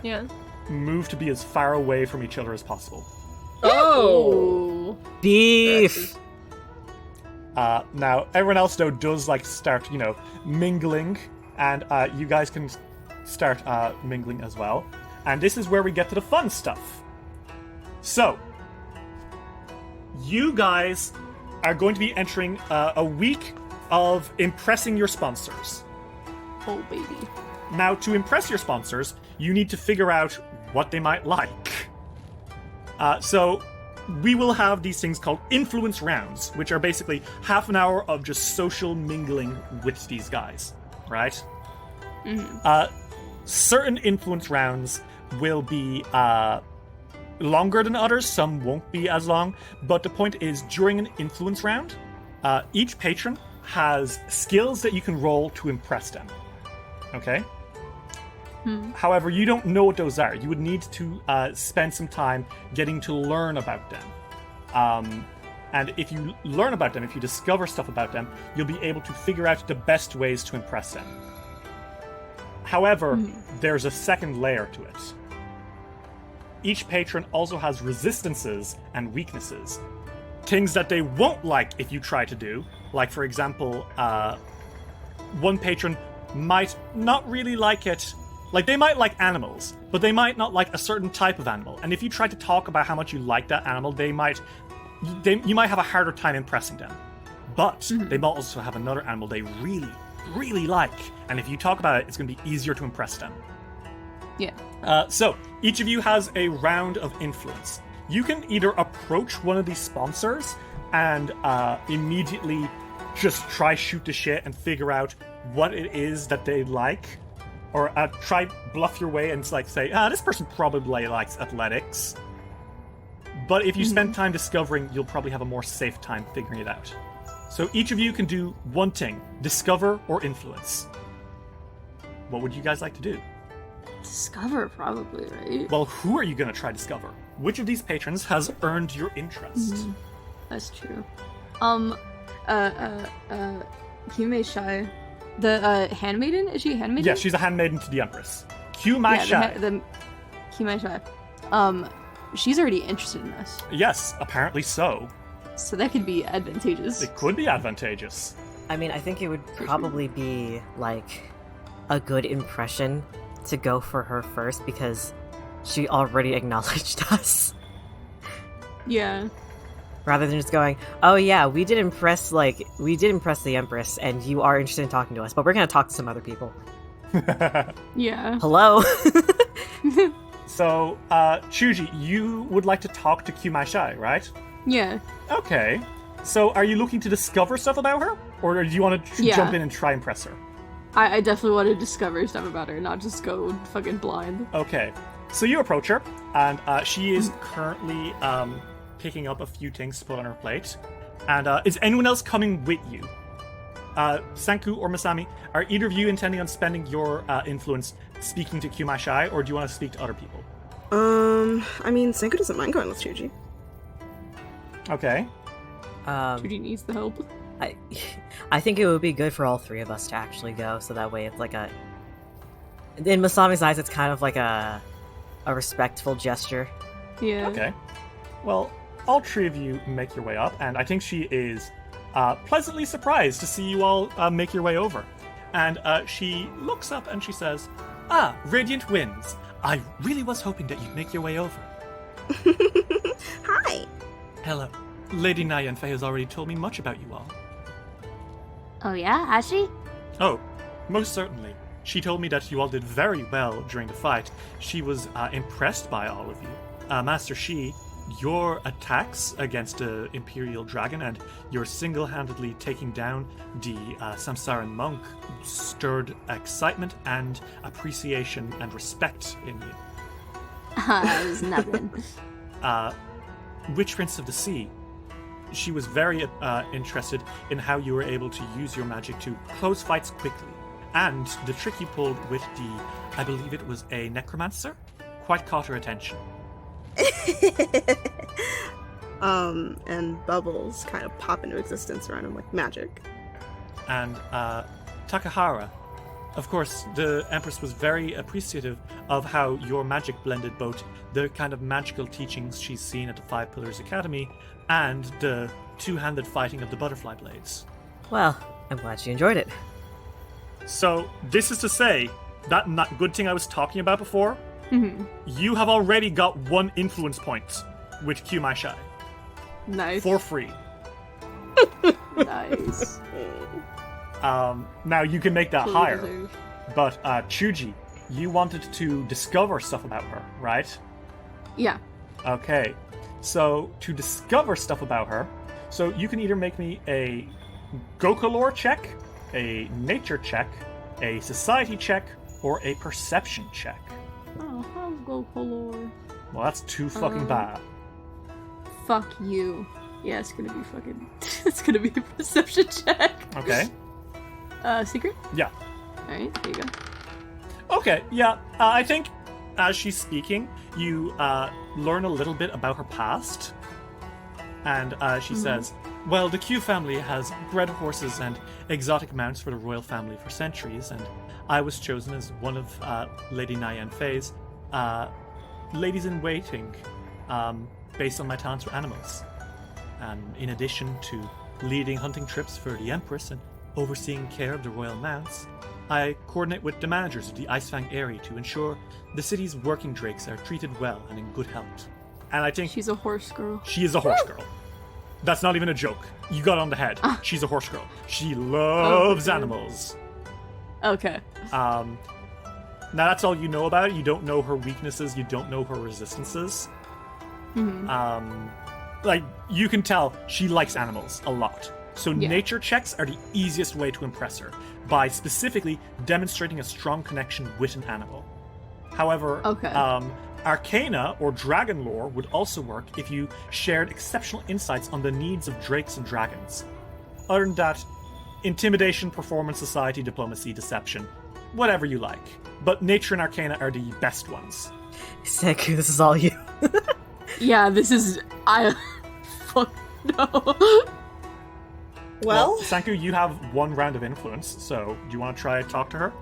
Yeah. move to be as far away from each other as possible. Oh! Beef. Now, everyone else, though, does start, mingling, and you guys can start mingling as well. And this is where we get to the fun stuff. So, you guys are going to be entering a week of impressing your sponsors. Oh, baby. Now, to impress your sponsors, you need to figure out what they might like. So, we will have these things called influence rounds, which are basically half an hour of just social mingling with these guys, right? Certain influence rounds will be longer than others, some won't be as long, but the point is, during an influence round, each patron has skills that you can roll to impress them. Okay? However, you don't know what those are. You would need to spend some time getting to learn about them. And if you learn about them, if you discover stuff about them, you'll be able to figure out the best ways to impress them. However, there's a second layer to it. Each patron also has resistances and weaknesses. Things that they won't like if you try to do. Like, for example, one patron might not really like it. Like, they might like animals, but they might not like a certain type of animal. And if you try to talk about how much you like that animal, you might have a harder time impressing them. But they might also have another animal they really, really like. And if you talk about it, it's going to be easier to impress them. Yeah. So, each of you has a round of influence. You can either approach one of these sponsors and immediately just try shoot the shit and figure out what it is that they like. Or try bluff your way and like say, this person probably likes athletics. But if you spend time discovering, you'll probably have a more safe time figuring it out. So each of you can do one thing, discover or influence. What would you guys like to do? Discover, probably, right? Well, who are you going to try discover? Which of these patrons has earned your interest? That's true. Yume Shai. The handmaiden? Is she a handmaiden? Yeah, she's a handmaiden to the Empress. Kyumai Shai. The Kyumai Shai. She's already interested in us. Yes, apparently so. So that could be advantageous. It could be advantageous. I mean, I think it would probably be, like, a good impression to go for her first because she already acknowledged us. Yeah. Rather than just going, oh yeah, we did impress the Empress, and you are interested in talking to us, but we're gonna talk to some other people. Yeah. Hello? So, Chuji, you would like to talk to Kyumai Shai, right? Yeah. Okay. So, are you looking to discover stuff about her? Or do you want to jump in and try impress her? I definitely want to discover stuff about her, not just go fucking blind. Okay. So you approach her, and she is currently picking up a few things to put on her plate. And is anyone else coming with you? Sanku or Masami, are either of you intending on spending your influence speaking to Kyumai Shai, or do you want to speak to other people? I mean, Sanku doesn't mind going with Chuji. Okay. Chuji needs the help. I think it would be good for all three of us to actually go, so that way it's like a... In Masami's eyes, it's kind of like a respectful gesture. Yeah. Okay. Well, all three of you make your way up, and I think she is pleasantly surprised to see you all make your way over. And she looks up and she says, Radiant Winds. I really was hoping that you'd make your way over. Hi. Hello. Lady Nyanfe has already told me much about you all. Oh yeah, has she? Oh, most certainly. She told me that you all did very well during the fight. She was impressed by all of you. Master Shi, your attacks against the Imperial Dragon and your single-handedly taking down the Samsaran monk stirred excitement and appreciation and respect in you. It was nothing. Witch Prince of the Sea, she was very interested in how you were able to use your magic to close fights quickly. And the trick you pulled with I believe it was a necromancer, quite caught her attention. And bubbles kind of pop into existence around him like magic. And Takahara, of course, the Empress was very appreciative of how your magic blended both the kind of magical teachings she's seen at the Five Pillars Academy and the two-handed fighting of the butterfly blades. Well, I'm glad she enjoyed it. So, this is to say, that good thing I was talking about before, you have already got 1 influence point with Kyumai Shai. Nice. For free. Nice. Now, you can make that Fully higher. deserved. But, Chuji, you wanted to discover stuff about her, right? Yeah. Okay. So, to discover stuff about her, so you can either make me a Gokalore check, a nature check, a society check, or a perception check. Oh, I'll go color. Well, that's too fucking bad. Fuck you. Yeah, it's gonna be fucking... it's gonna be a perception check. Okay. Secret? Yeah. Alright, there you go. Okay, yeah. I think as she's speaking, you learn a little bit about her past. And she says, well, the Q family has bred horses and exotic mounts for the royal family for centuries, and I was chosen as one of Lady Nyan Fei's ladies-in-waiting based on my talents with animals. In addition to leading hunting trips for the Empress and overseeing care of the royal mounts, I coordinate with the managers of the Icefang area to ensure the city's working drakes are treated well and in good health. And I think She's a horse girl. she is a horse girl. That's not even a joke. You got it on the head. She's a horse girl. She loves animals. Okay. Now that's all you know about it. You don't know her weaknesses. You don't know her resistances. Like, you can tell she likes animals a lot. So nature checks are the easiest way to impress her, by specifically demonstrating a strong connection with an animal. However, Arcana or Dragon Lore would also work if you shared exceptional insights on the needs of drakes and dragons. Other than that, Intimidation, Performance, Society, Diplomacy, Deception, whatever you like. But Nature and Arcana are the best ones. Senku, this is all you. Yeah, this is... Fuck no. Well, Sanku, you have one round of influence, so do you want to try to talk to her?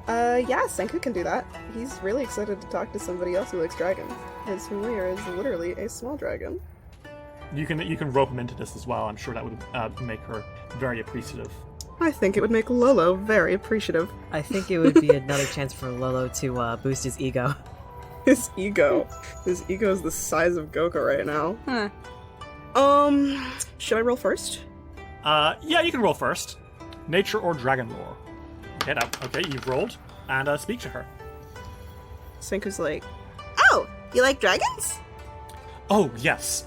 Yeah, Senku can do that. He's really excited to talk to somebody else who likes dragons. His familiar is literally a small dragon. You can rope him into this as well. I'm sure that would make her very appreciative. I think it would make Lolo very appreciative. I think it would be another chance for Lolo to boost his ego. His ego is the size of Goka right now. Should I roll first? Yeah, you can roll first. Nature or Dragon Lore. Okay, you've rolled. And speak to her. Senku's like, oh, you like dragons? Oh, yes.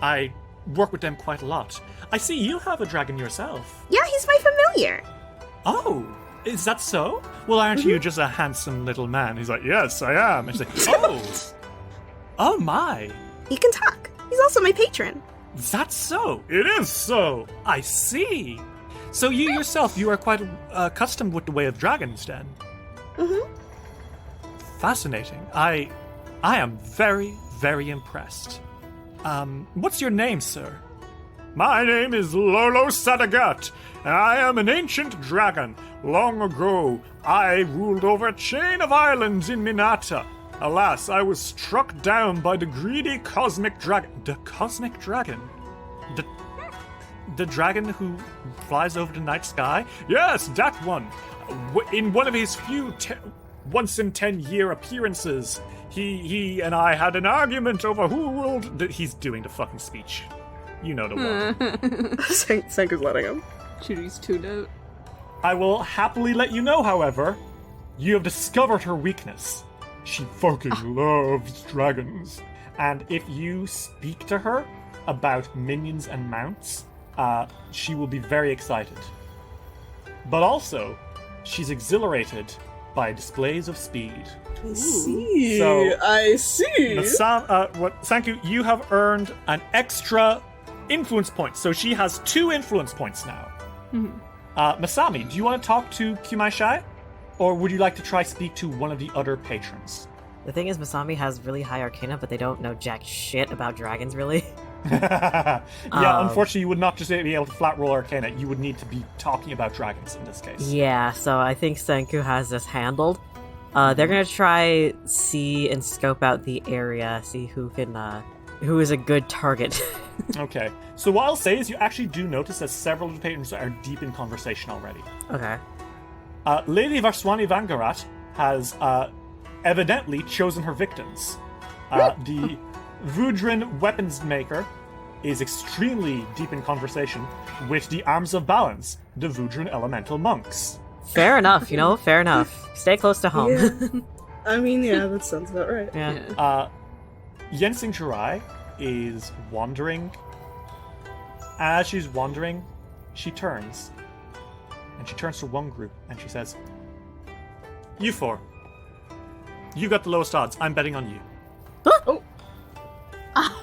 I work with them quite a lot. I see you have a dragon yourself. Yeah, he's my familiar. Oh, is that so? Well, aren't you just a handsome little man? He's like, yes, I am. And she's like, oh my. He can talk. He's also my patron. That's so. It is so. I see. So you yourself, you are quite accustomed with the way of dragons, then? Fascinating. I am very, very impressed. What's your name, sir? My name is Lolo Sadagat, and I am an ancient dragon. Long ago, I ruled over a chain of islands in Minata. Alas, I was struck down by the greedy cosmic dragon. The cosmic dragon? The dragon who flies over the night sky? Yes, that one. In one of his few once-in-10-year appearances, he and I had an argument over who ruled... He's doing the fucking speech. You know the one. Senku's letting him. Chudi's tuned out. I will happily let you know, however, you have discovered her weakness. She fucking loves dragons. And if you speak to her about minions and mounts, she will be very excited. But also, she's exhilarated by displays of speed. I see. So, I see. Sanku, you have earned an extra influence point. So she has 2 influence points now. Masami, do you want to talk to Kumaishai? Or would you like to try speak to one of the other patrons? The thing is, Masami has really high arcana, but they don't know jack shit about dragons, really. Unfortunately, you would not just be able to flat roll arcana. You would need to be talking about dragons in this case. Yeah, so I think Senku has this handled. They're gonna try see and scope out the area, see who is a good target. Okay, so what I'll say is you actually do notice that several of the patrons are deep in conversation already. Okay. Lady Varswani Vangarat has evidently chosen her victims. The Vudrin weapons maker is extremely deep in conversation with the Arms of Balance, the Vudrin elemental monks. Fair enough, fair enough. Stay close to home. Yeah. I mean, yeah, that sounds about right. Yeah. Yensing Jirai is wandering. As she's wandering, she turns. And she turns to one group and she says, "You 4. You got the lowest odds. I'm betting on you." Oh.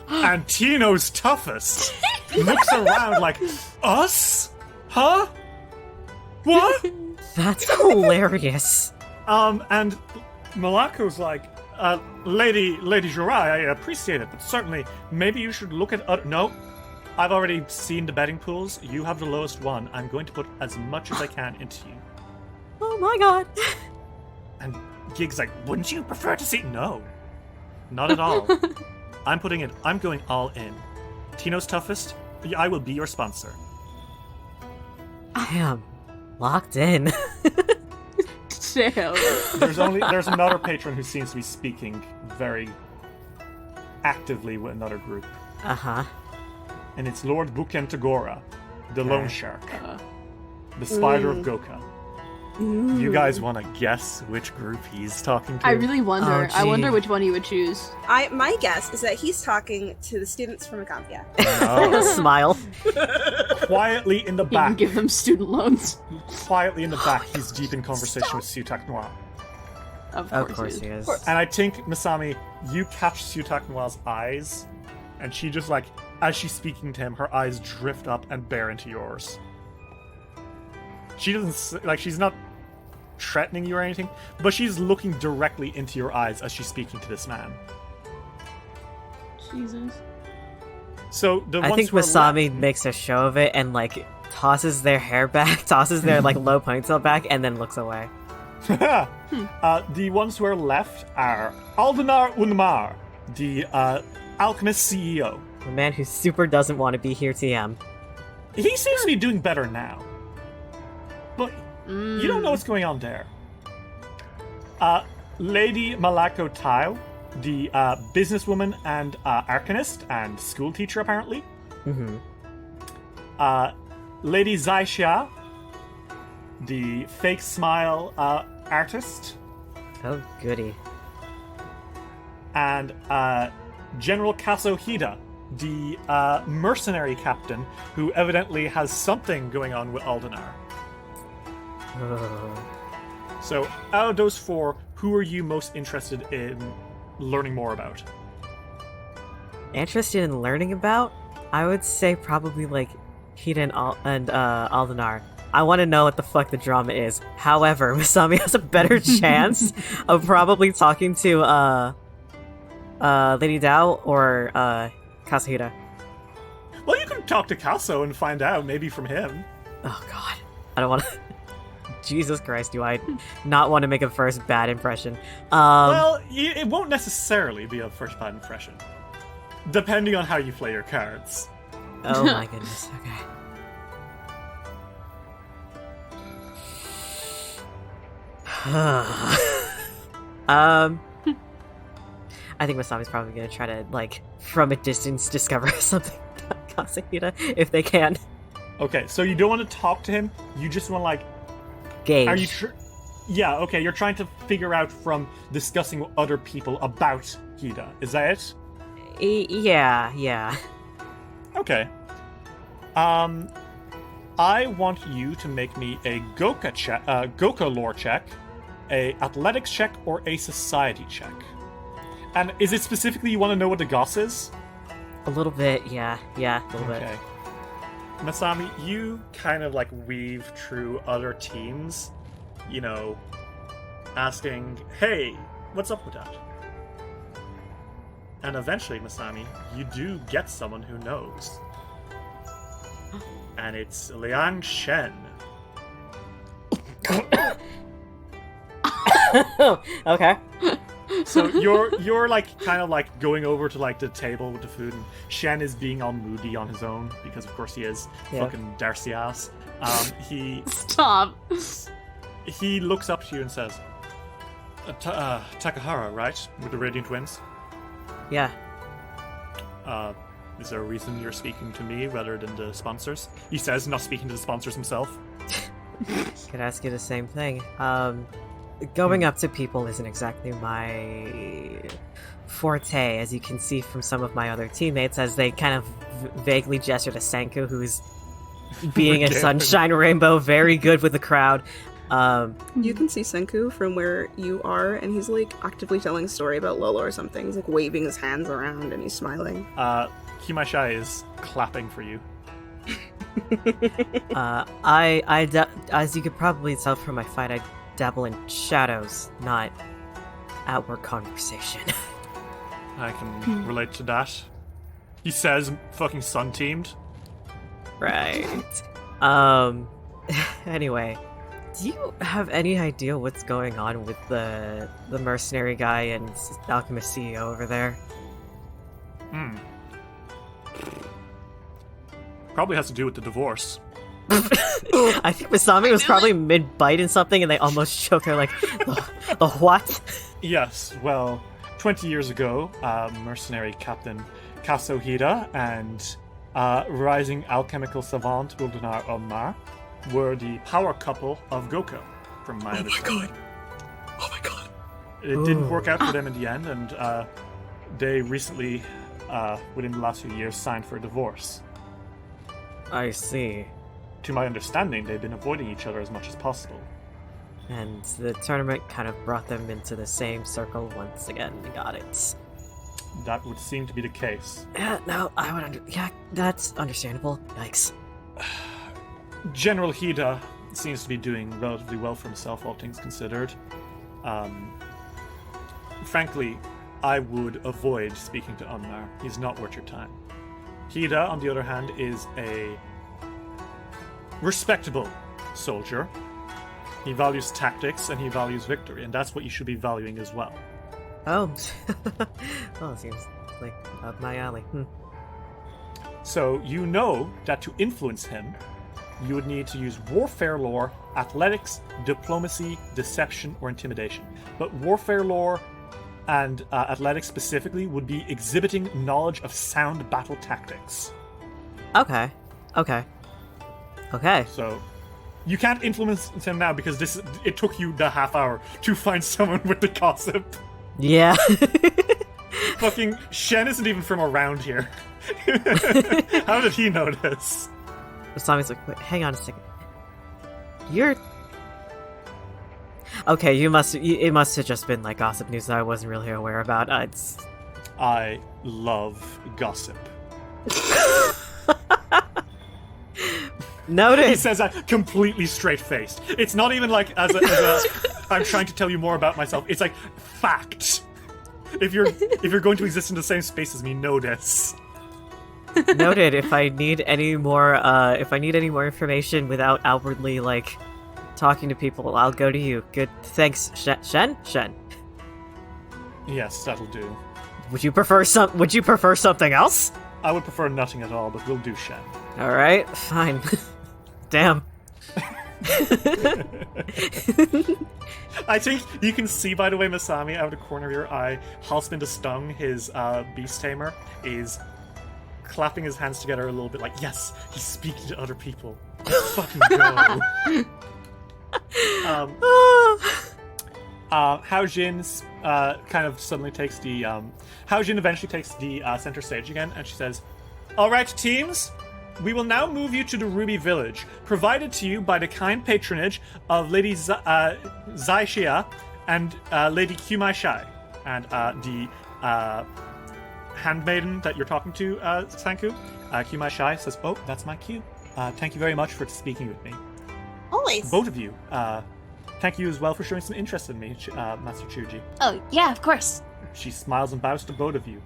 And Tino's toughest looks around like, "Us? Huh? What? That's hilarious. And Malako's like, Lady Jurai, I appreciate it, but certainly, maybe you should look at No, I've already seen the betting pools. You have the lowest one. I'm going to put as much as I can into you. Oh my god. And Gig's like, wouldn't you prefer to see? No, not at all. I'm going all in. Tino's toughest, I will be your sponsor. I am locked in. Damn. There's another patron who seems to be speaking very actively with another group. Uh-huh. And it's Lord Buken Tagora, the Lone Shark, the Spider of Goka. You guys want to guess which group he's talking to? I really wonder. Oh, I wonder gee. which one he would choose. My guess is that he's talking to the students from Acampia. No. Smile. Quietly in the He can back. give them student loans. Quietly in the back, he's deep in conversation with Sutak Noir. Of Of course course he he is. is. And I think, Masami, you catch Sutak Noir's eyes, and she just like, as she's speaking to him, her eyes drift up and bear into yours. She doesn't, like, she's not threatening you or anything, but she's looking directly into your eyes as she's speaking to this man. Jesus. So the I ones think who are Masami makes a show of it and like tosses their hair back, tosses their like low ponytail back, and then looks away. The ones who are left are Aldenar Unmar, the alchemist CEO. The man who super doesn't want to be here, TM. He seems to be doing better now, but you don't know what's going on there. Lady Malako Tile, the businesswoman and arcanist and school teacher, apparently. Mm-hmm. Lady Zaixia, the fake smile artist. Oh, goody. And General Kazuhida, the mercenary captain who evidently has something going on with Aldenar. So, out of those four, who are you most interested in learning more about? Interested in learning about? I would say probably like Hida and Aldenar. I want to know what the fuck the drama is. However, Masami has a better chance of probably talking to Lady Dao or Kazuhida. Well, you can talk to Kaso and find out, maybe from him. Oh god. I don't want to... Jesus Christ, do I not want to make a first bad impression? Well, it won't necessarily be a first bad impression. Depending on how you play your cards. Oh my goodness, okay. I think Masami's probably gonna try to, like, from a distance discover something about Kazuhida, if they can. Okay, so you don't want to talk to him, you just want to, like... Gauge. Are you Yeah, okay, you're trying to figure out from discussing with other people about Hida. Is that it? Yeah. Okay. I want you to make me a Goka lore check, a athletics check, or a society check. And is it specifically you want to know what the goss is? A little bit, yeah, a little bit. Okay. Masami, you kind of like weave through other teams, you know, asking, hey, what's up with that? And eventually, Masami, you do get someone who knows. And it's Liang Shen. Okay. So you're like kind of like going over to like the table with the food, and Shen is being all moody on his own because of course he is. Yeah. Fucking Darcy ass. Stop. He looks up to you and says, Takahara, right? With the Radiant Winds? Yeah. Is there a reason you're speaking to me rather than the sponsors? He says, not speaking to the sponsors himself. Could ask you the same thing. Going up to people isn't exactly my forte, as you can see from some of my other teammates, as they kind of vaguely gesture to Senku, who's being a sunshine rainbow, very good with the crowd. You can see Senku from where you are, and he's like actively telling a story about Lolo or something. He's like waving his hands around and he's smiling. Kimashai is clapping for you. As you could probably tell from my fight, I dabble in shadows, not outward conversation. I can relate to that. He says fucking sun-teamed. Right. Anyway, do you have any idea what's going on with the mercenary guy and alchemist CEO over there? Probably has to do with the divorce. I think Masami was probably mid-bite in something and they almost choked her, like, the what? Yes, well, 20 years ago, mercenary captain Kazuhida and rising alchemical savant Uldanar Omar were the power couple of Goko, from my understanding. Oh my god. It didn't work out for them in the end, and they recently, within the last few years, signed for a divorce. I see. To my understanding, they've been avoiding each other as much as possible. And the tournament kind of brought them into the same circle once again. Got it. That would seem to be the case. Yeah, no, yeah, that's understandable. Yikes. General Hida seems to be doing relatively well for himself, all things considered. Frankly, I would avoid speaking to Umnar. He's not worth your time. Hida, on the other hand, is a respectable soldier. He values tactics and he values victory, and that's what you should be valuing as well. Oh, well, it seems like up my alley. So you know that to influence him, you would need to use warfare lore, athletics, diplomacy, deception, or intimidation. But warfare lore and athletics specifically would be exhibiting knowledge of sound battle tactics. Okay. So you can't influence him now because it took you the half hour to find someone with the gossip. Yeah. Fucking Shen isn't even from around here. How did he notice? Masami's like, wait, hang on a second. You're... Okay, it must have just been like gossip news that I wasn't really aware about. I love gossip. Noted. He says that completely straight-faced. It's not even like as a I'm trying to tell you more about myself. It's like fact. If you're going to exist in the same space as me, know this. Noted. If I need any more information without outwardly like talking to people, I'll go to you. Good. Thanks, Shen. Yes, that'll do. Would you prefer something else? I would prefer nothing at all, but we'll do Shen. All right, fine. Damn. I think you can see, by the way, Masami, out of the corner of your eye, Halspin the Stung, his beast tamer, is clapping his hands together a little bit like, yes, he's speaking to other people. Let's fucking go. Haojin kind of suddenly takes the... Haojin eventually takes the center stage again, and she says, "Alright, teams, we will now move you to the Ruby Village, provided to you by the kind patronage of Lady Zaishia and Lady Kumai Shai." And the handmaiden that you're talking to, Sanku, Kumai Shai, says, "Oh, that's my cue. Thank you very much for speaking with me." Always. Both of you. Thank you as well for showing some interest in me, Master Chuji. Oh, yeah, of course. She smiles and bows to both of you.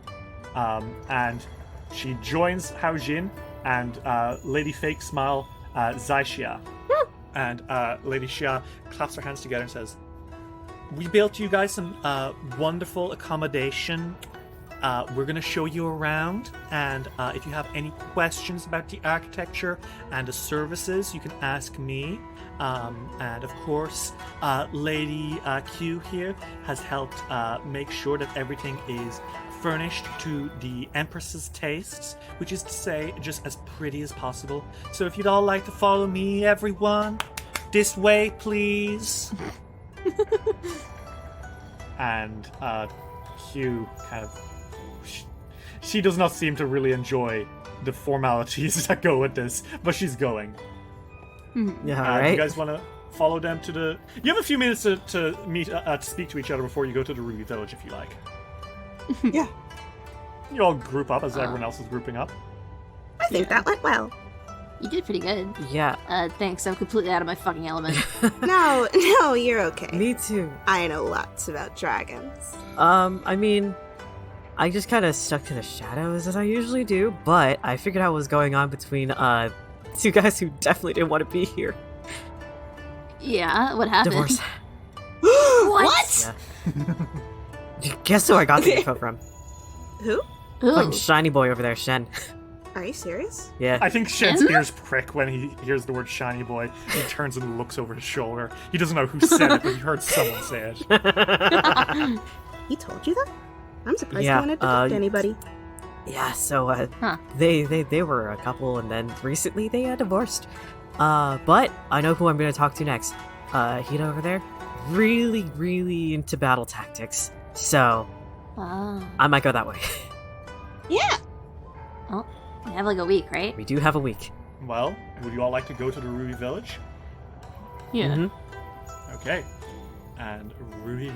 And she joins Haojin and Lady Fake Smile Zaishia. And Lady Xia claps her hands together and says, "We built you guys some wonderful accommodation. We're going to show you around, and if you have any questions about the architecture and the services, you can ask me. And of course, Lady Q here has helped make sure that everything is furnished to the Empress's tastes, which is to say, just as pretty as possible. So if you'd all like to follow me, everyone, this way, please." And Q kind of... She does not seem to really enjoy the formalities that go with this, but she's going. Yeah, all right. You guys want to follow them to the... You have a few minutes to meet, to speak to each other before you go to the Ruby Village, if you like. Yeah. You all group up as everyone else is grouping up. I think that went well. You did pretty good. Yeah. Thanks. I'm completely out of my fucking element. No, you're okay. Me too. I know lots about dragons. I mean, I just kind of stuck to the shadows as I usually do, but I figured out what was going on between, two guys who definitely didn't want to be here. Yeah, what happened? Divorce. What? Yeah. Guess who I got the info from? Who? Fucking Ooh. shiny boy over there, Shen. Are you serious? Yeah. I think Shen's ears prick when he hears the word shiny boy. He turns and looks over his shoulder. He doesn't know who said it, but he heard someone say it. He told you that? I'm surprised Yeah, he wanted to talk to anybody. Yeah, so, Huh. they were a couple, and then recently they divorced. But I know who I'm gonna talk to next. Hida over there, really, really into battle tactics. So, Oh. I might go that way. Yeah. Well, we have like a week, right? We do have a week. Well, would you all like to go to the Ruby Village? Yeah. Mhm. Okay. And Ruby.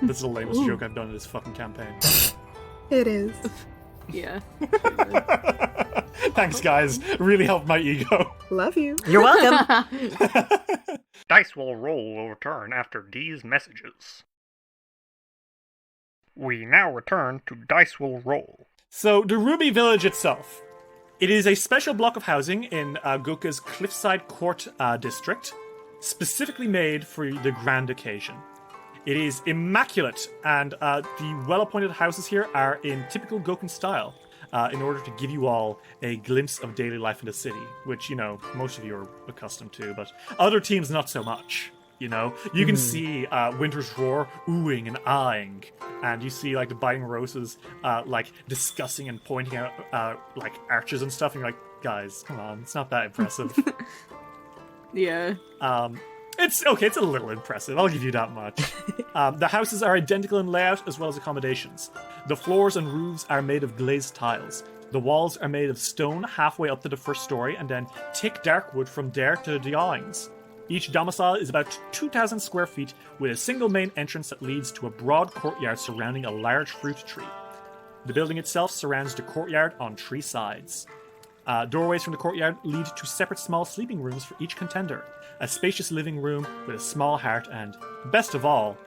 This is the lamest joke I've done in this fucking campaign. It is. Yeah. Thanks, guys. Really helped my ego. Love you. You're welcome. Dice will roll will return after these messages. We now return to Dice will roll. So, the Ruby Village itself. It is a special block of housing in Goka's Cliffside Court district, specifically made for the grand occasion. It is immaculate, and the well-appointed houses here are in typical Gokan style, in order to give you all a glimpse of daily life in the city, which, you know, most of you are accustomed to, but other teams not so much. You know, you can see Winter's Roar oohing and eyeing, and you see like the Biting Roses like discussing and pointing out like arches and stuff, and you're like, guys, come on, it's not that impressive. Yeah. It's okay, it's a little impressive, I'll give you that much. The houses are identical in layout as well as accommodations. The floors and roofs are made of glazed tiles. The walls are made of stone halfway up to the first story, and then thick dark wood from there to the awnings. Each domicile is about 2,000 square feet, with a single main entrance that leads to a broad courtyard surrounding a large fruit tree. The building itself surrounds the courtyard on 3 sides. Doorways from the courtyard lead to separate small sleeping rooms for each contender, a spacious living room with a small hearth, and, best of all,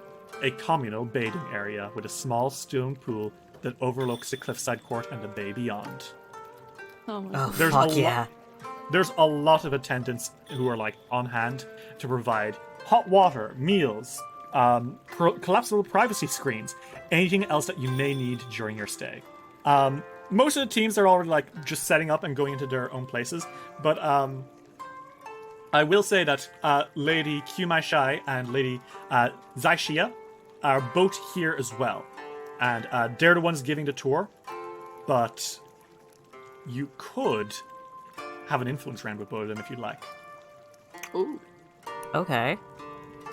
a communal bathing area with a small stone pool that overlooks the cliffside court and the bay beyond. Oh my Oh, There's fuck a yeah. There's a lot of attendants who are like on hand to provide hot water, meals, collapsible privacy screens, anything else that you may need during your stay. Most of the teams are already like just setting up and going into their own places, but I will say that Lady Qmai Shai and Lady Zaishia are both here as well, and they're the ones giving the tour. But you could have an influence round with both of them if you'd like. Ooh. Okay.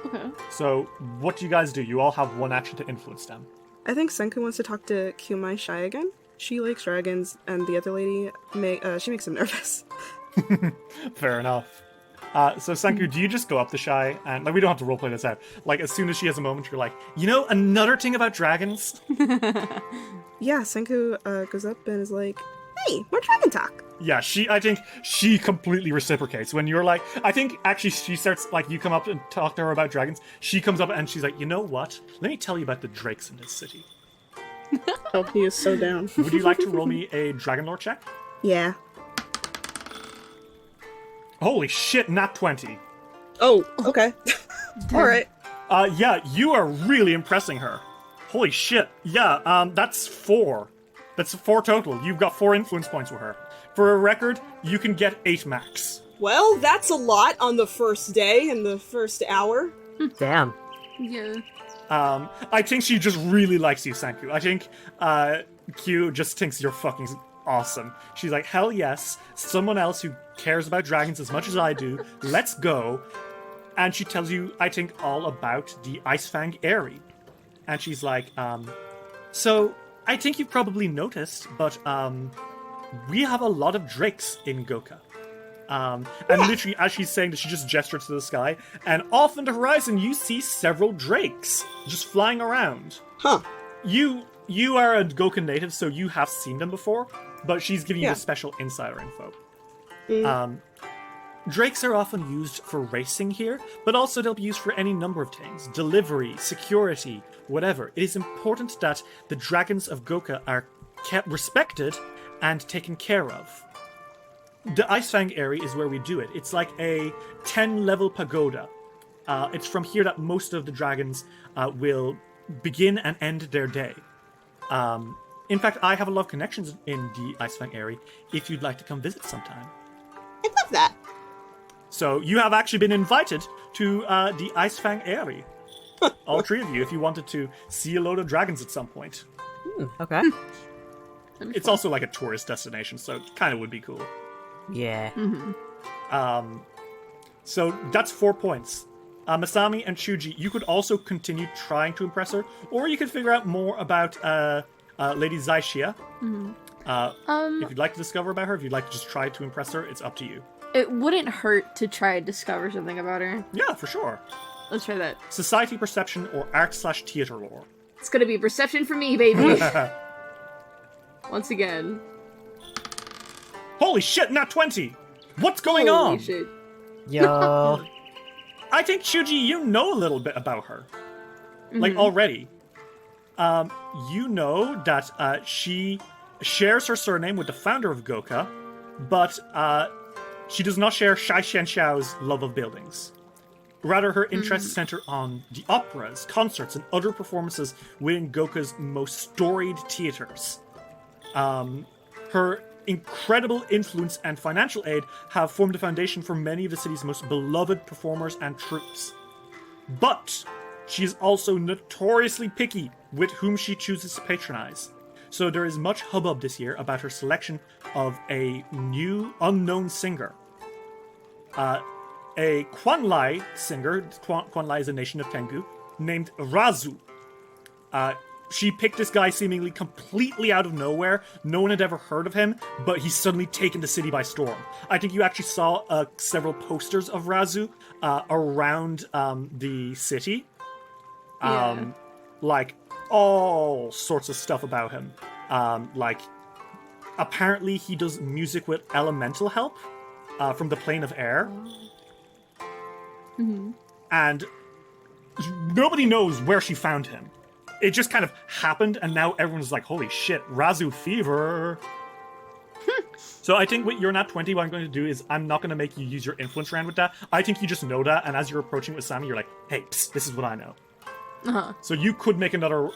Okay. So, what do you guys do? You all have one action to influence them. I think Senku wants to talk to Qmai Shai again. She likes dragons, and the other lady, she makes him nervous. Fair enough. So, Sanku, do you just go up to Shai and, like, we don't have to roleplay this out. Like, as soon as she has a moment, you're like, you know, another thing about dragons? Yeah, Senku goes up and is like, hey, more dragon talk. Yeah, I think she completely reciprocates. When you're like, I think actually she starts, like, you come up and talk to her about dragons. She comes up and she's like, you know what? Let me tell you about the drakes in this city. Oh, he is so down. Would you like to roll me a dragon lore check? Yeah. Holy shit, nat 20. Oh, okay. Alright. Yeah, you are really impressing her. Holy shit. Yeah, that's 4. That's 4 total. You've got 4 influence points with her. For a record, you can get 8 max. Well, that's a lot on the first day and the first hour. Damn. Yeah. I think she just really likes you, Sanku. I think, Q just thinks you're fucking awesome. She's like, hell yes, someone else who cares about dragons as much as I do, let's go. And she tells you, I think, all about the Icefang Eyrie. And she's like, so, I think you've probably noticed, but, we have a lot of drakes in Goka. And literally, as she's saying that, she just gestures to the sky, and off in the horizon, you see several drakes just flying around. Huh. You are a Gokan native, so you have seen them before. but she's giving you Yeah. the special insider info. Drakes are often used for racing here, but also they'll be used for any number of things. Delivery, security, whatever. It is important that the dragons of Goka are kept respected and taken care of. The Icefang area is where we do it. It's like a 10-level pagoda. It's from here that most of the dragons will begin and end their day. In fact, I have a lot of connections in the Icefang area if you'd like to come visit sometime. I love that. So you have actually been invited to the Icefang area. All three of you, if you wanted to see a load of dragons at some point. Okay. It's also like a tourist destination, so it kind of would be cool. Yeah. So that's 4 points. Masami and Shuji, you could also continue trying to impress her, or you could figure out more about Lady Zaishia. If you'd like to discover about her, if you'd like to just try to impress her, it's up to you. It wouldn't hurt to try to discover something about her. Yeah, for sure. Let's try that. Society perception or art/theater lore. It's gonna be perception for me, baby. Once again. Holy shit, not 20! What's going Holy on? shit. Yo. I think, Shuji, you know a little bit about her. Like, already. You know that she shares her surname with the founder of Goka, but she does not share Shai Xianxiao's love of buildings. Rather, her interests center on the operas, concerts, and other performances within Goka's most storied theaters. Her incredible influence and financial aid have formed the foundation for many of the city's most beloved performers and troupes. But she is also notoriously picky with whom she chooses to patronize. So there is much hubbub this year about her selection of a new, unknown singer. A Quanlai singer, Quanlai is a nation of Tengu, named Razu. She picked this guy seemingly completely out of nowhere. No one had ever heard of him, but he's suddenly taken the city by storm. I think you actually saw several posters of Razu around the city. Like, all sorts of stuff about him. Like, apparently he does music with elemental help from the plane of air. And nobody knows where she found him. It just kind of happened, and now everyone's like, holy shit, Razu fever. So I think with you're not 20, what I'm going to do is I'm not going to make you use your influence round with that. I think you just know that, and as you're approaching with Sammy, you're like, hey, psst, this is what I know. So you could make another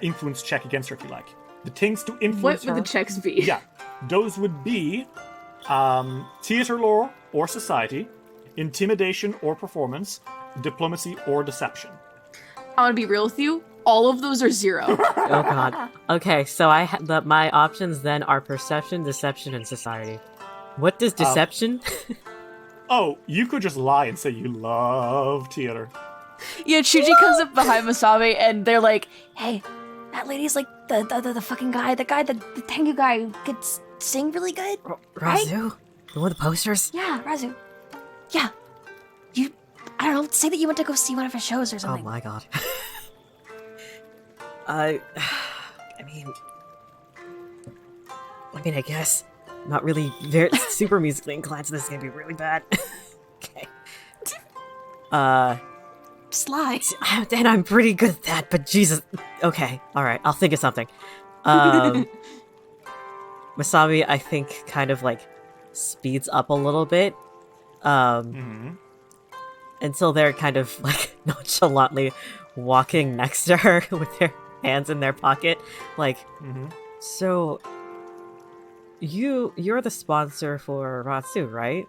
influence check against her if you like. The things to influence What would her, the checks be? Yeah, those would be theater lore or society, intimidation or performance, diplomacy or deception. I want to be real with you. All of those are 0. Oh god. Okay, so my options then are perception, deception, and society. What does deception? Oh, you could just lie and say you love theater. Yeah, Chuji comes up behind Masabe and they're like, hey, that lady's like the fucking guy, the Tengu guy who could sing really good. Right? Razu? The one with the posters? Yeah, Razu. Yeah. I don't know, say that you went to go see one of his shows or Oh something. my god. I mean, I guess. Not really very super musically inclined, so this is gonna be really bad. Okay. Sly. And I'm pretty good at that, but Jesus. Okay, alright, I'll think of something. Masabi, I think, kind of like speeds up a little bit. Until they're kind of like nonchalantly walking next to her with their hands in their pocket. Like, so you're the sponsor for Ratsu, right?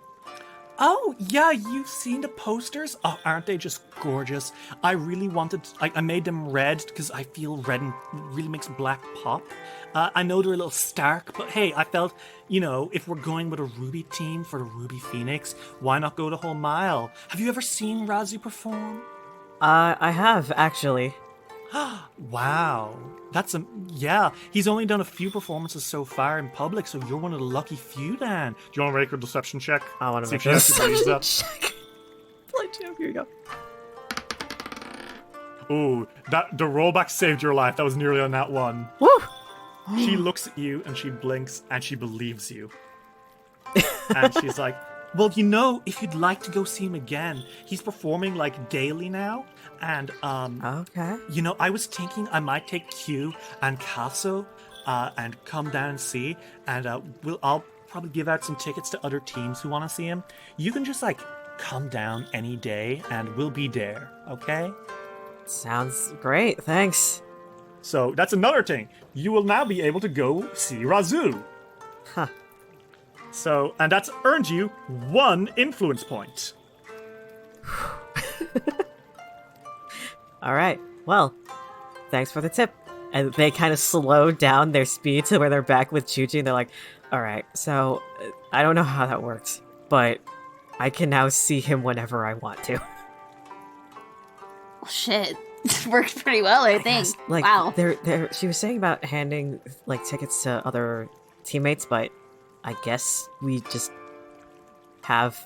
Oh, yeah, you've seen the posters? Oh, aren't they just gorgeous? I really wanted... I made them red because I feel red and really makes black pop. I know they're a little stark, but hey, I felt, if we're going with a Ruby team for the Ruby Phoenix, why not go the whole mile? Have you ever seen Razu perform? I have, actually. Wow. Yeah, he's only done a few performances so far in public, so you're one of the lucky few, Dan. Do you want to make a deception check? I want to make a deception check. Play champ, here you go. Ooh, the rollback saved your life. That was nearly on that one. Woo! She looks at you and she blinks and she believes you. And she's like, well, if you'd like to go see him again, he's performing like daily now. And Okay. I was thinking I might take Q and Casso and come down and see, and I'll probably give out some tickets to other teams who want to see him. You can just like come down any day and we'll be there, okay? Sounds great, thanks. So that's another thing. You will now be able to go see Razoo. Huh. So, and that's earned you 1 influence point. Alright, well, thanks for the tip. And they kind of slow down their speed to where they're back with Chuchi, and they're like, alright, so I don't know how that works, but I can now see him whenever I want to. Oh, shit. Worked pretty well, I think. Guess, like, wow. She was saying about handing like tickets to other teammates, but I guess we just have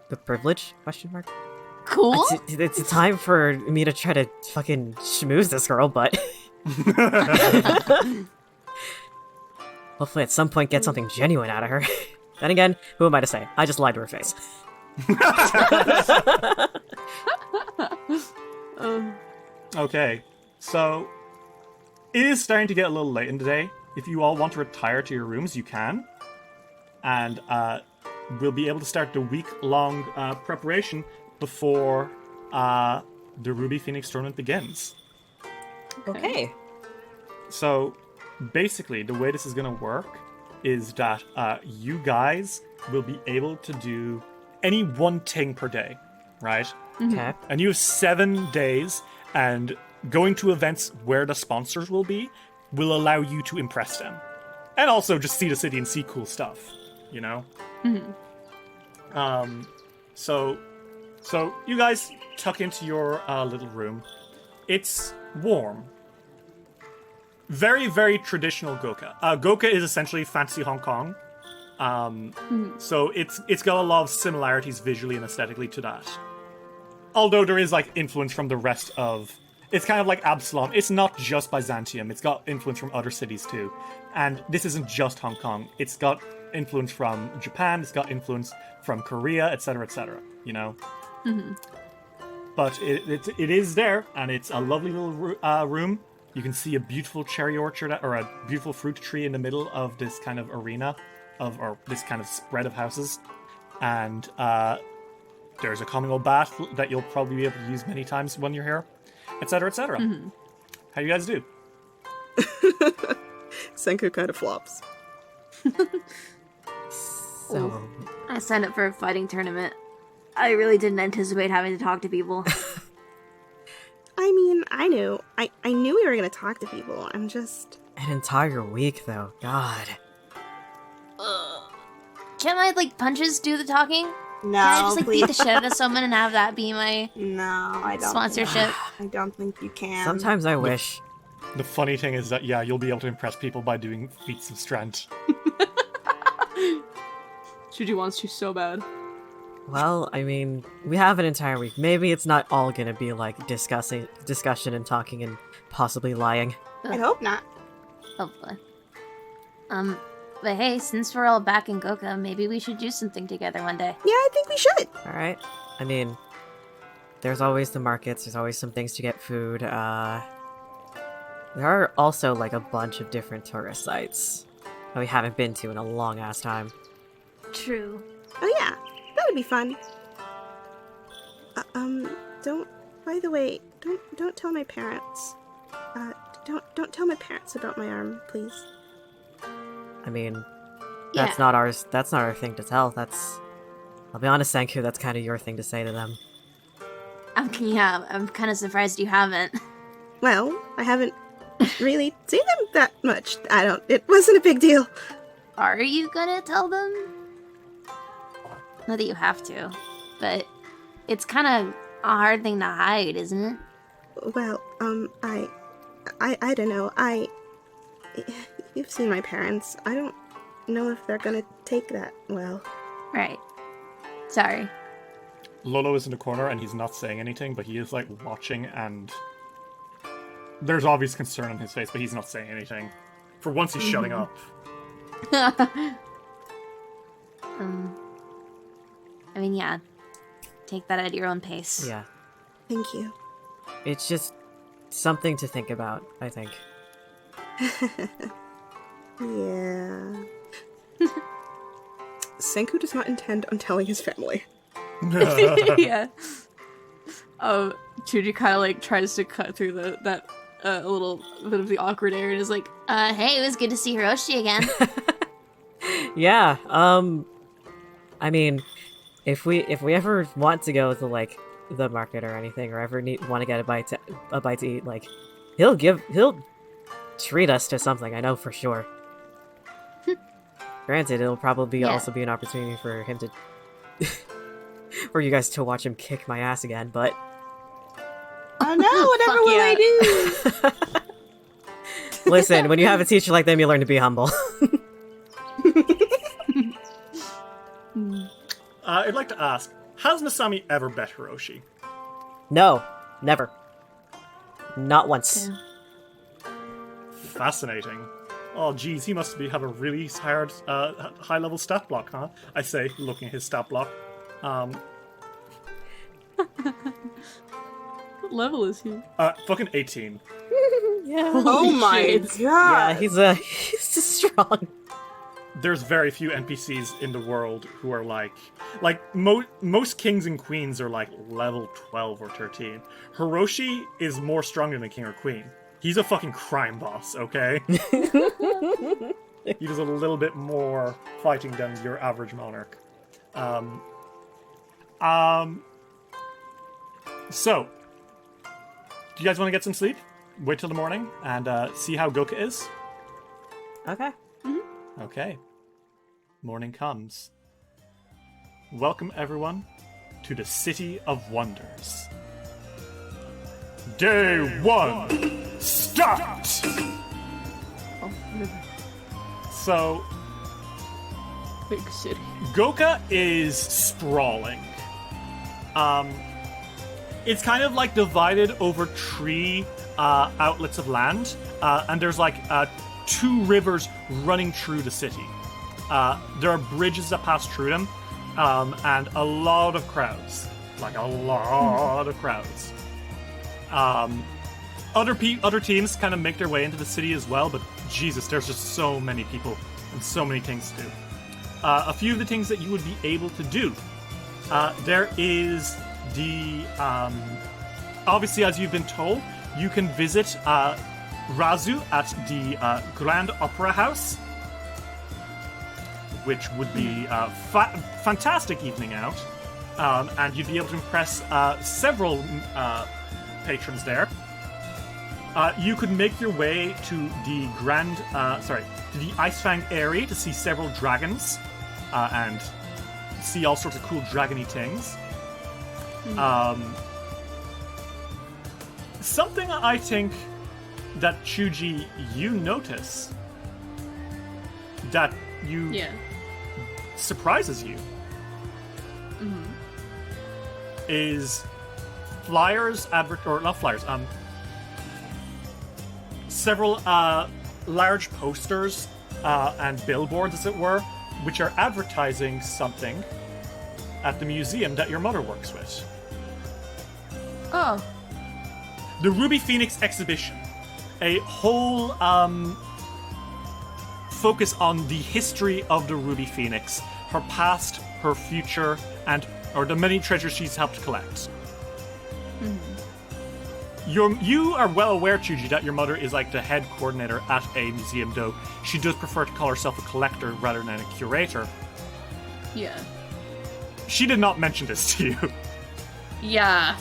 the privilege? Question mark. Cool. It's time for me to try to fucking schmooze this girl, but hopefully at some point get something genuine out of her. Then again, who am I to say? I just lied to her face. Okay, so it is starting to get a little late in the day. If you all want to retire to your rooms, you can. And we'll be able to start the week-long preparation before the Ruby Phoenix tournament begins. Okay. So basically, the way this is going to work is that you guys will be able to do any one thing per day, right? Okay. And you have 7 days, and going to events where the sponsors will be will allow you to impress them. And also just see the city and see cool stuff, you know? So you guys tuck into your little room. It's warm. Very, very traditional Goka. Goka is essentially fancy Hong Kong. So it's got a lot of similarities visually and aesthetically to that. Although there is like influence from the rest of... It's kind of like Absalom. It's not just Byzantium. It's got influence from other cities too. And this isn't just Hong Kong. It's got influence from Japan. It's got influence from Korea, etc., you know? But it is there, and it's a lovely little room. You can see a beautiful cherry orchard, or a beautiful fruit tree in the middle of this kind of arena, or this kind of spread of houses. And there's a communal bath that you'll probably be able to use many times when you're here, etc., How do you guys do? Senku kind of flops. So, I signed up for a fighting tournament. I really didn't anticipate having to talk to people. I mean, I knew we were gonna talk to people. I'm just... an entire week, though. God. Can my, punches do the talking? No, Can I just, please. beat the shit out of someone and have that be my No, I don't. sponsorship? I don't think you can. Sometimes I wish. The funny thing is that, yeah, you'll be able to impress people by doing feats of strength. Shuji wants to so bad. Well, I mean, we have an entire week. Maybe it's not all gonna be discussion and talking and possibly lying. I hope not. Hopefully. But hey, since we're all back in Goka, maybe we should do something together one day. Yeah, I think we should. All right. I mean, there's always the markets. There's always some things to get food. There are also a bunch of different tourist sites that we haven't been to in a long ass time. True. Oh yeah, that would be fun. By the way, don't tell my parents. Don't tell my parents about my arm, please. I mean, that's not ours. That's not our thing to tell. I'll be honest, Senku, that's kind of your thing to say to them. I'm kind of surprised you haven't. Well, I haven't really seen them that much. It wasn't a big deal. Are you gonna tell them? Not that you have to, but it's kind of a hard thing to hide, isn't it? Well, I don't know. You've seen my parents. I don't know if they're gonna take that well. Right. Sorry. Lolo is in the corner and he's not saying anything, but he is watching, and there's obvious concern on his face, but he's not saying anything. For once, he's shutting up. I mean, yeah. Take that at your own pace. Yeah. Thank you. It's just something to think about, I think. Yeah. Senku does not intend on telling his family. Yeah. Chuji kind of like tries to cut through that little bit of the awkward air and is like, Hey, it was good to see Hiroshi again. Yeah, I mean, if we ever want to go to, like, the market or anything, or ever want to get a bite to eat, like, he'll treat us to something, I know for sure. Granted, it'll probably also be an opportunity for him to... for you guys to watch him kick my ass again, but... Oh no, whatever will I do? Listen, when you have a teacher like them, you learn to be humble. I'd like to ask, has Masami ever bet Hiroshi? No, never. Not once. Fascinating. Oh, geez, he must have a really hard, high-level stat block, huh? I say, looking at his stat block. what level is he? Fucking 18. Yeah. Oh my god! Yeah, he's just strong. There's very few NPCs in the world who are like most kings and queens are like level 12 or 13. Hiroshi is more stronger than a king or queen. He's a fucking crime boss, okay? He does a little bit more fighting than your average monarch. So, do you guys want to get some sleep? Wait till the morning and see how Goka is? Okay. Okay. Morning comes. Welcome, everyone, to the City of Wonders. Day 1, start! So, Big city. Goka is sprawling. It's kind of like divided over three outlets of land, and there's like 2 rivers running through the city. There are bridges that pass through them, and a lot of crowds. Like a lot of crowds. Other teams kind of make their way into the city as well, but Jesus, there's just so many people and so many things to do. A few of the things that you would be able to do. There is the... obviously, as you've been told, you can visit Razu at the Grand Opera House, which would be a fantastic evening out, and you'd be able to impress several patrons there. You could make your way to the to the Icefang area to see several dragons, and see all sorts of cool dragony things. Something I think that Chuji, you notice that surprises you is several large posters and billboards, as it were, which are advertising something at the museum that your mother works with. Oh. The Ruby Phoenix exhibition. A whole focus on the history of the Ruby Phoenix, her past, her future, or the many treasures she's helped collect. You are well aware, Chuji, that your mother is like the head coordinator at a museum, though she does prefer to call herself a collector rather than a curator. Yeah. She did not mention this to you. Yeah.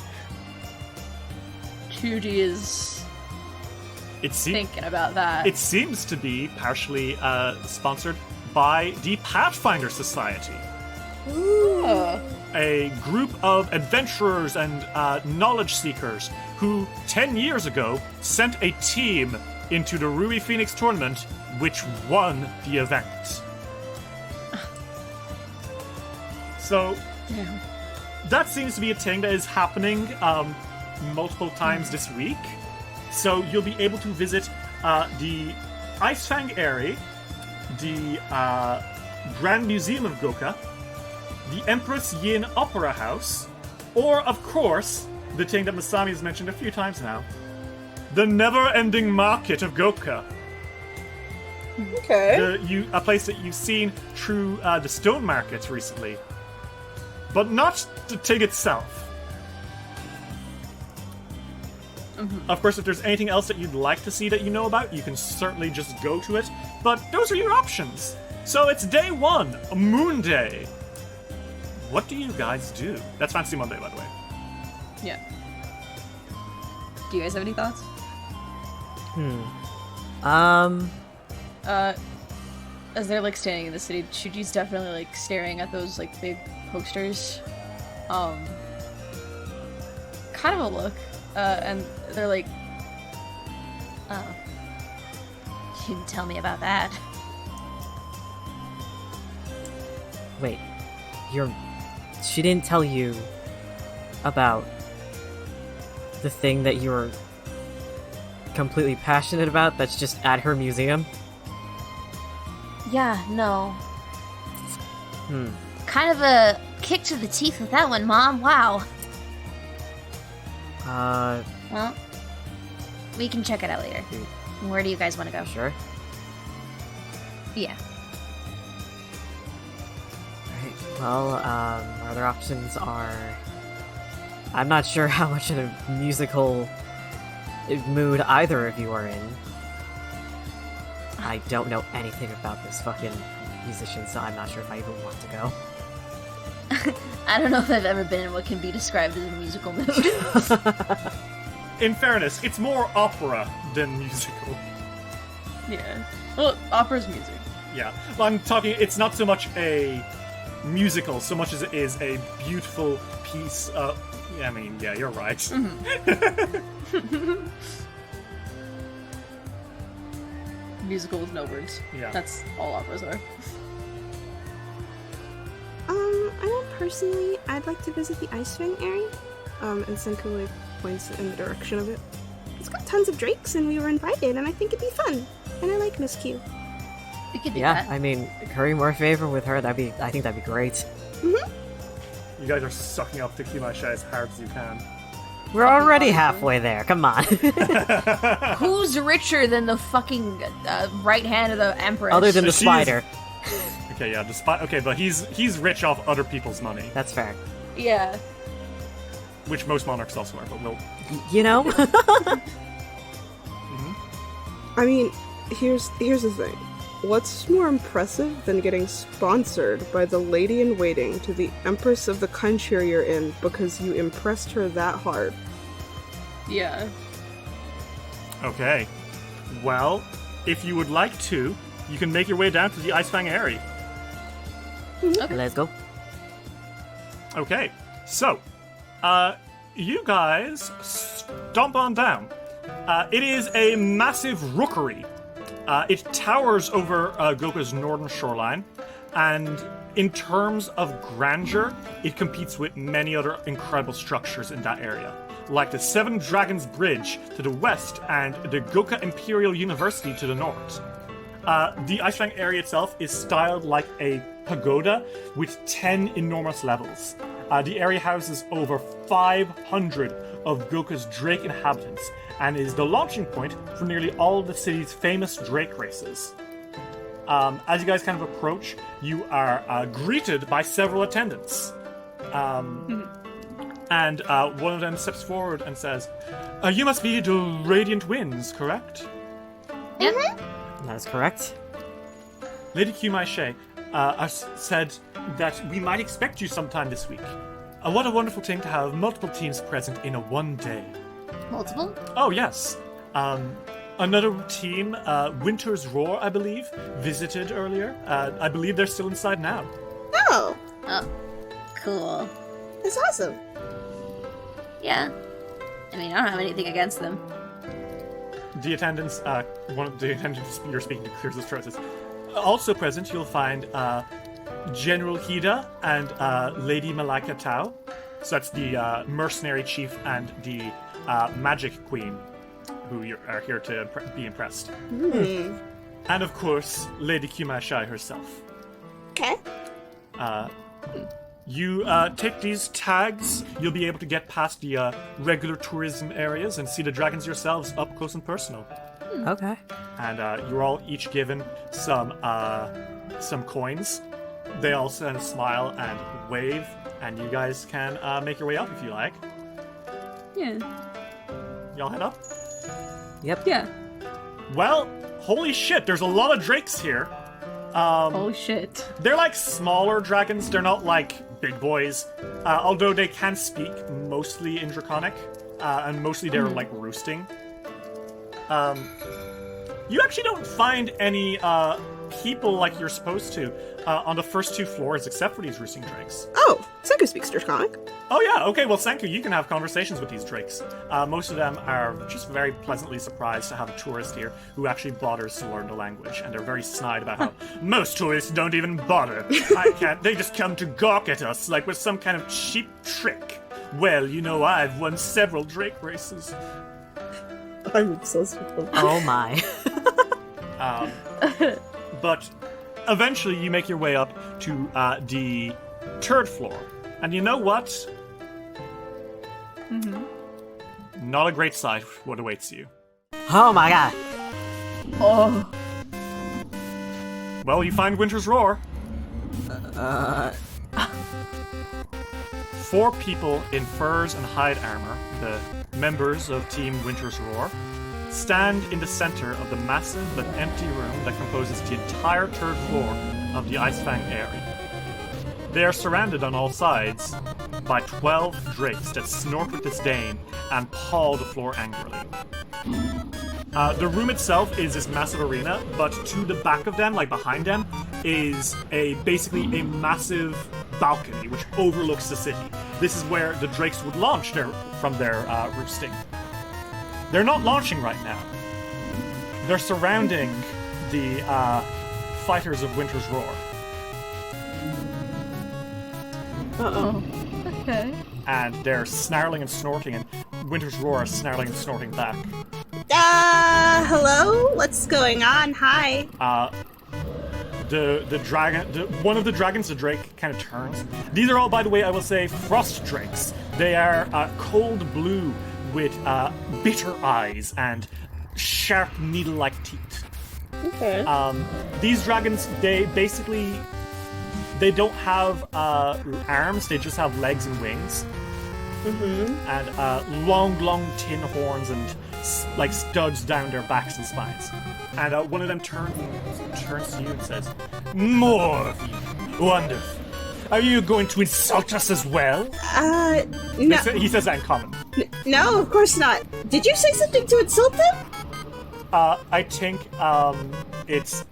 Chuji is thinking about that. It seems to be partially sponsored by the Pathfinder Society. Ooh. A group of adventurers and knowledge seekers who 10 years ago sent a team into the Ruby Phoenix tournament, which won the event. So, that seems to be a thing that is happening multiple times this week. So you'll be able to visit the Icefang Airy, the Grand Museum of Goka, the Empress Yin Opera House, or, of course, the thing that Masami has mentioned a few times now, the never-ending market of Goka. Okay. A place that you've seen through the stone markets recently. But not the thing itself. Mm-hmm. Of course, if there's anything else that you'd like to see that you know about, you can certainly just go to it. But those are your options. So it's day 1, a moon day. What do you guys do? That's Fantasy Monday, by the way. Yeah. Do you guys have any thoughts? As they're like standing in the city, Shuji's definitely like staring at those like big posters. Kind of a look. And they're like, Oh. You didn't tell me about that. Wait, she didn't tell you about the thing that you were completely passionate about that's just at her museum? Yeah, no. Kind of a kick to the teeth with that one, Mom. Wow. Well, we can check it out later. Where do you guys want to go? Sure. Yeah. Right. Well, our other options are... I'm not sure how much of a musical mood either of you are in. I don't know anything about this fucking musician, so I'm not sure if I even want to go. I don't know if I've ever been in what can be described as a musical mood. In fairness, it's more opera than musical. yeah. Well, opera's music. Yeah. Well, I'm talking, it's not so much a musical so much as it is a beautiful piece of... I mean, yeah, you're right. Musical with no words. Yeah. That's all operas are. I know personally, I'd like to visit the Icefang area. And Senku points in the direction of it. It's got tons of drakes, and we were invited, and I think it'd be fun. And I like Miss Q. We could do Yeah, that. I mean, curry more favor with her, I think that'd be great. You guys are sucking up Tequila Shy as hard as you can. We're already halfway there, come on. Who's richer than the fucking right hand of the Empress? Other than the She's- spider. Okay, yeah, okay, but he's rich off other people's money, That's fair. Yeah. which most monarchs also are, but we'll... You know? I mean, here's the thing. What's more impressive than getting sponsored by the lady in waiting to the Empress of the country you're in because you impressed her that hard? Yeah. Okay. Well, if you would like to, you can make your way down to the Icefang area. Let's go. Okay, so, you guys stomp on down. It is a massive rookery. It towers over Goka's northern shoreline, and in terms of grandeur, it competes with many other incredible structures in that area, like the Seven Dragons Bridge to the west and the Goka Imperial University to the north. The Icefang area itself is styled like a pagoda with 10 enormous levels. The area houses over 500 of Goka's Drake inhabitants and is the launching point for nearly all of the city's famous Drake races. As you guys kind of approach, you are greeted by several attendants. And one of them steps forward and says, you must be the Radiant Winds, correct? That is correct. Lady Kumai-Shea said that we might expect you sometime this week. What a wonderful thing to have multiple teams present in a one day. Multiple? Oh, yes. Another team, Winter's Roar, I believe, visited earlier. I believe they're still inside now. Oh, Oh, cool. that's awesome. Yeah. I mean, I don't have anything against them. The attendants, one of the attendants you're speaking to clears his throat, says, also present, you'll find General Hida and Lady Malika Tao. So that's the mercenary chief and the magic queen, who are here to be impressed. And of course, Lady Kumashai herself. Okay. You take these tags, you'll be able to get past the regular tourism areas and see the dragons yourselves up close and personal. Okay. And you're all each given some coins. They all send a smile and wave, and you guys can make your way up if you like. Yeah. Y'all head up? Yep. Yeah. Well, holy shit, there's a lot of drakes here. Oh shit. They're like smaller dragons, they're not like big boys. Although they can speak mostly in Draconic, and mostly they're like roosting. You actually don't find any people like you're supposed to on the first 2 floors except for these roosting drakes. Oh, Senku speaks Draconic. Oh yeah, okay, well Senku, you can have conversations with these drakes. Most of them are just very pleasantly surprised to have a tourist here who actually bothers to learn the language, and they're very snide about how most tourists don't even bother. They just come to gawk at us like we're some kind of cheap trick. Well, you know, I've won several drake races. I'm obsessed with them. Oh my. But eventually you make your way up to the 3rd floor. And you know what? Mm-hmm. Not a great sight what awaits you. Oh my god. Oh. Well, you find Winter's Roar. 4 people in furs and hide armor, the members of Team Winter's Roar, stand in the center of the massive but empty room that composes the entire 3rd floor of the Icefang area. They are surrounded on all sides by 12 drakes that snort with disdain and paw the floor angrily. The room itself is this massive arena, but to the back of them, like behind them, is basically a massive balcony which overlooks the city. This is where the drakes would launch from their roosting. They're not launching right now. They're surrounding the fighters of Winter's Roar. Uh-oh. Okay. And they're snarling and snorting, and Winter's Roar is snarling and snorting back. Hello? What's going on? Hi. The dragon, one of the dragons, the drake, kind of turns. These are all, by the way, I will say, frost drakes. They are cold blue with bitter eyes and sharp needle-like teeth. Okay. These dragons, they don't have arms, they just have legs and wings. Mm-hmm. And long tin horns and like studs down their backs and spines. And one of them turns to you and says, "More of you. Wonderful. Are you going to insult us as well?" No. He says that in common. No, of course not. Did you say something to insult them? I think it's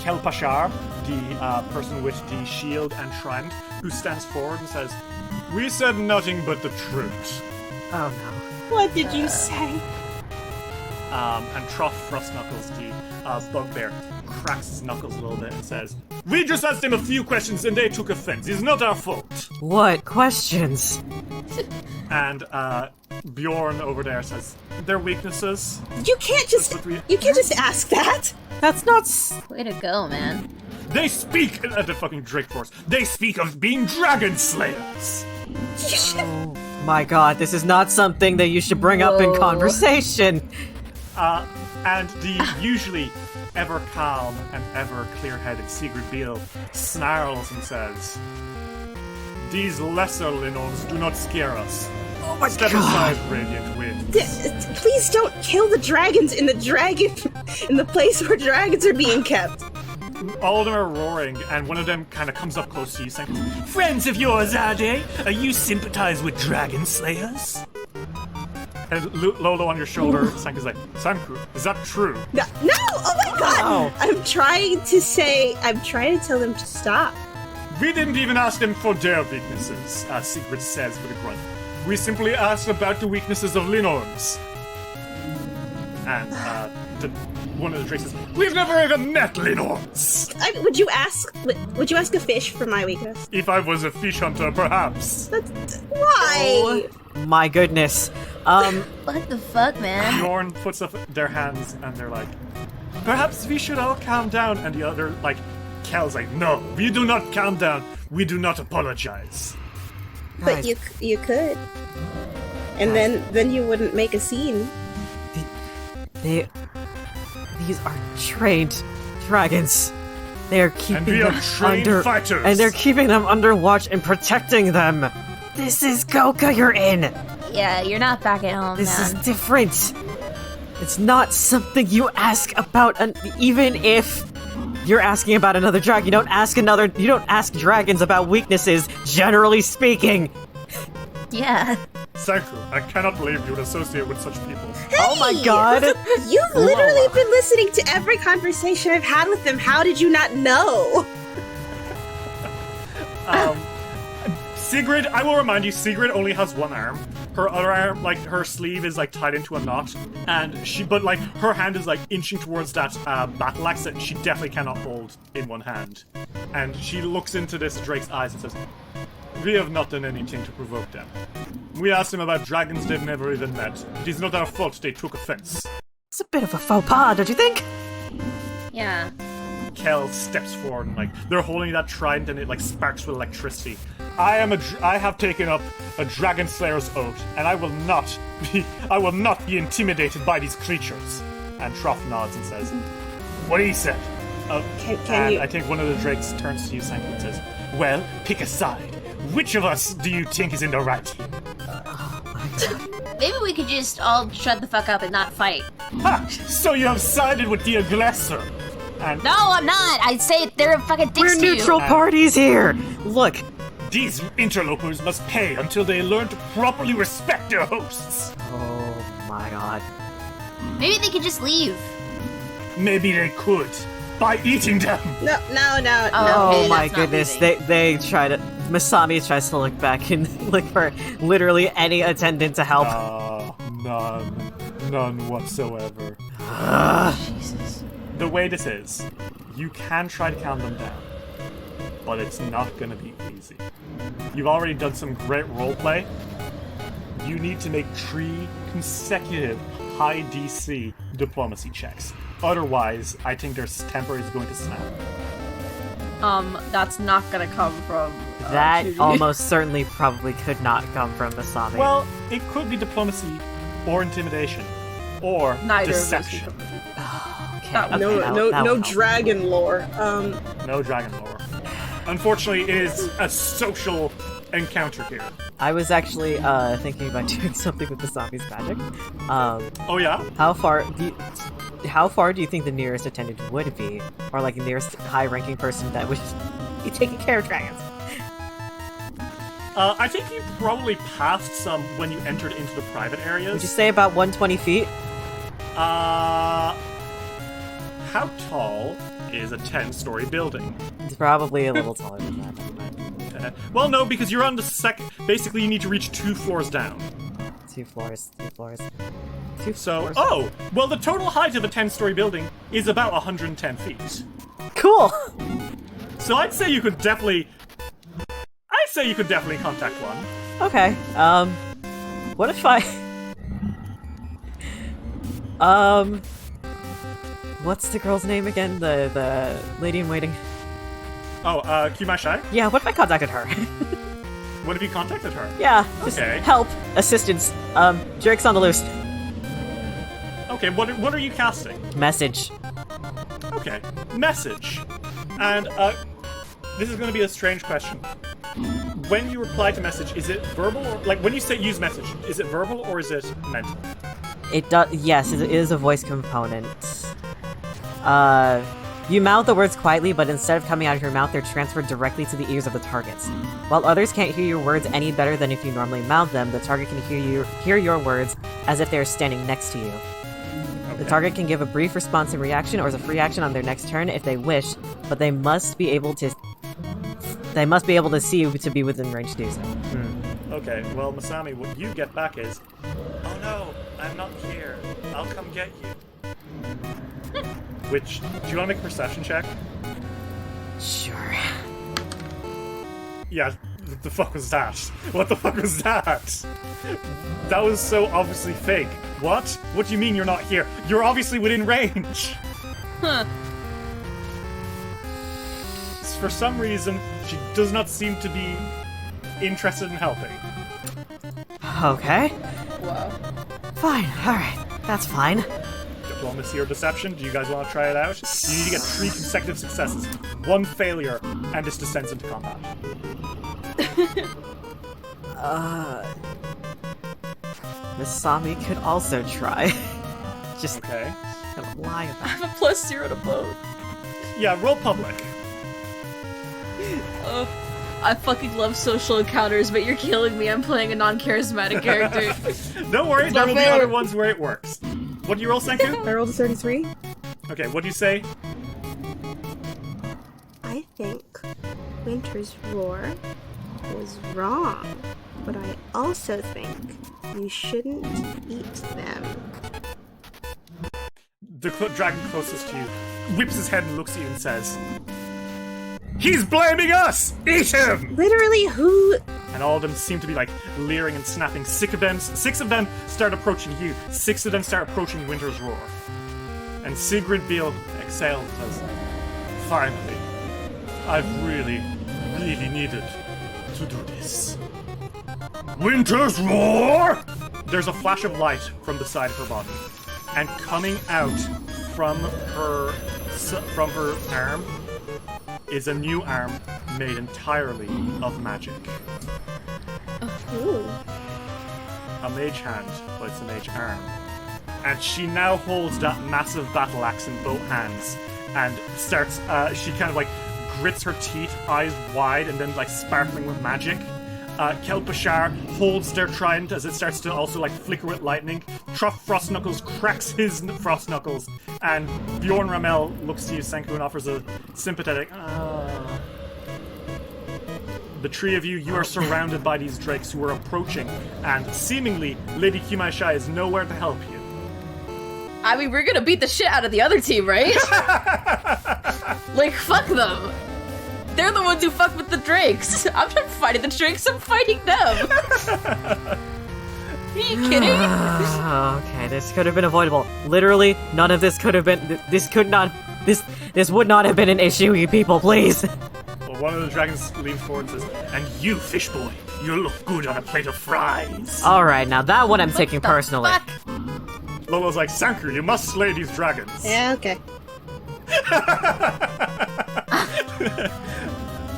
Kelpashar, the person with the shield and trident, who stands forward and says, "We said nothing but the truth." Oh no. What did you say? And Trough Frostknuckles, the bugbear, cracks his knuckles a little bit and says, "We just asked him a few questions and they took offense. It's not our fault." What questions? And Bjorn over there says, "Their weaknesses." You can't just ask that. That's not Way to go, man. They speak at the fucking Drake Force. They speak of being dragon slayers. Oh my god, this is not something that you should bring up in conversation. And the usually ever calm and ever clear-headed Sigurd Beale snarls and says, "These lesser Linons do not scare us. Oh my Step god. aside, Radiant Wind." Please don't kill the dragons in the place where dragons are being kept. All of them are roaring, and one of them kind of comes up close to you saying, "Friends of yours, are they? Are you sympathize with dragon slayers?" And Lolo on your shoulder, Sanku's like, "Sanku, is that true?" No! Oh my god! No. I'm trying to tell them to stop. "We didn't even ask them for their weaknesses," Sigrid says with a grunt. "We simply asked about the weaknesses of Linons." And one of the drakes says, "We've never even met Linons." Would you ask a fish for my weakness? If I was a fish hunter, perhaps. Why? Oh my goodness. What the fuck, man? Bjorn puts up their hands and they're like, perhaps we should all calm down. And the other, like, Kel's like, no, we do not calm down. We do not apologize. But Guys. you could. And then you wouldn't make a scene. These are trained dragons. They are keeping And we are them trained under, fighters. and they're keeping them under watch and protecting them. This is Goka you're in. Yeah, you're not back at home, This man. is different. It's not something you ask about, even if you're asking about another dragon. You don't ask dragons about weaknesses, generally speaking. Yeah. Sanku, I cannot believe you would associate with such people. Oh my god. You've literally been listening to every conversation I've had with them. How did you not know? Sigrid, I will remind you, Sigrid only has one arm. Her other arm, like, her sleeve is, like, tied into a knot. And but, like, her hand is, like, inching towards that battle axe that she definitely cannot hold in one hand. And she looks into this Drake's eyes and says, we have not done anything to provoke them. We asked them about dragons they've never even met. It is not our fault they took offense. It's a bit of a faux pas, don't you think? Yeah. Kel steps forward and, like, they're holding that trident and it, like, sparks with electricity. I have taken up a dragon slayer's oath, and I will not be intimidated by these creatures. And Trough nods and says, what he said. Can you... I think one of the drakes turns to you, Sanku, and says, well, pick a side. Which of us do you think is in the right here? Maybe we could just all shut the fuck up and not fight. Ha! So you have sided with the aggressor. And No, I'm not. I say they're fucking dicks We're to you. neutral parties here. Look, these interlopers must pay until they learn to properly respect their hosts. oh my god. Maybe they could just leave. Maybe they could. By eating them. No. Oh okay, my that's not goodness, leaving. they try to... Masami tries to look back and look for literally any attendant to help. None whatsoever. Jesus. The way this is, you can try to calm them down, but it's not going to be easy. You've already done some great roleplay. You need to make 3 consecutive high DC diplomacy checks. Otherwise, I think their temper is going to snap. That's not gonna come from That Judy. almost certainly probably could not come from Masami. Well, it could be diplomacy, or intimidation, or Neither deception. of those. okay, that okay, was- that No will help. dragon lore. No dragon lore. Unfortunately, it is a social encounter here. I was actually thinking about doing something with Masami's magic. Oh yeah? How far do you think the nearest attendant would be? Or like the nearest high-ranking person that would be taking care of dragons? I think you probably passed some when you entered into the private areas. Would you say about 120 feet? How tall is a 10-story building? It's probably a little taller than that. Well, no, because you're on the Basically, you need to reach 2 floors down. 2 floors. So, oh! Well, the total height of a 10-story building is about 110 feet. Cool! So I'd say you could definitely... contact one. Okay, what if I... what's the girl's name again? The lady-in-waiting? Oh, Kumashai? Yeah, what if I contacted her? What have you contacted her? Yeah, just Okay. help, assistance. Drake's on the loose. Okay, what are you casting? Message. Okay, message. And, this is gonna be a strange question. When you reply to message, is it verbal or, like, when you say use message, is it verbal or is it mental? It does. Yes, it is a voice component. You mouth the words quietly, but instead of coming out of your mouth, they're transferred directly to the ears of the targets. While others can't hear your words any better than if you normally mouth them, the target can hear your words as if they are standing next to you. The target can give a brief response and reaction, or as a free action on their next turn if they wish, but they must be able to see you to be within range to do so. Okay, well, Masami, what you get back is, oh no, I'm not here. I'll come get you. Which, do you want to make a perception check? Sure. Yeah, what the fuck was that? What the fuck was that? That was so obviously fake. What? What do you mean you're not here? You're obviously within range. For some reason, she does not seem to be interested in helping. Okay. Wow. Fine. Alright. That's fine. Diplomacy or deception? Do you guys want to try it out? You need to get 3 consecutive successes, 1 failure, and this descends into combat. Miss Sami could also try. Just Okay. don't lie I about have a +0 to both. Yeah, roll public. I fucking love social encounters, but you're killing me. I'm playing a non-charismatic character. Don't worry, there will be fair. other ones where it works. What do you roll, Senku? I rolled a 33. Okay, what do you say? I think Winter's Roar was wrong, but I also think you shouldn't eat them. The dragon closest to you whips his head and looks at you and says, "He's blaming us! Eat him!" Literally, who? And all of them seem to be like leering and snapping. 6 of them start approaching you. 6 of them start approaching Winter's Roar. And Sigrid Beale exhales and says, "Finally, I've really needed to do this." Winter's Roar! There's a flash of light from the side of her body. And coming out from her arm is a new arm made entirely of magic. Ooh. A mage hand, but it's a mage arm. And she now holds that massive battle axe in both hands and starts, she kind of like grits her teeth, eyes wide, and then like sparkling with magic. Kelpashar holds their trident as it starts to also like flicker with lightning. Truff Frost Knuckles cracks his Frost Knuckles, and Bjorn Ramel looks to you, Senku, and offers a sympathetic The 3 of you are surrounded by these drakes who are approaching, and seemingly Lady Kimaishai is nowhere to help you. I mean, we're gonna beat the shit out of the other team, right? Like, fuck them. They're the ones who fuck with the drakes. I'm not fighting the drakes, I'm fighting them. Are you kidding? Okay, this could have been avoidable. Literally, none of this could have been. This would not have been an issue, you people, please. Well, one of the dragons leans forward and says, "And you, fish boy, you look good on a plate of fries." Alright, now that one I'm taking The personally. fuck? Lolo's like, "Sanku, you must slay these dragons." Yeah, okay.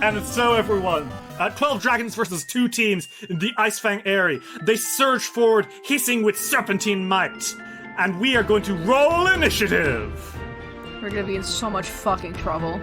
And so, everyone, 12 dragons versus 2 teams in the Icefang area. They surge forward, hissing with serpentine might. And we are going to roll initiative. We're gonna be in so much fucking trouble.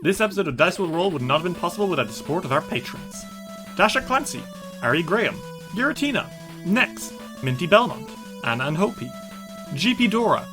This episode of Dice Will Roll would not have been possible without the support of our patrons. Dasha Clancy, Ari Graham, Giratina, Nex, Minty Belmont, Anna and Hopi, GP Dora,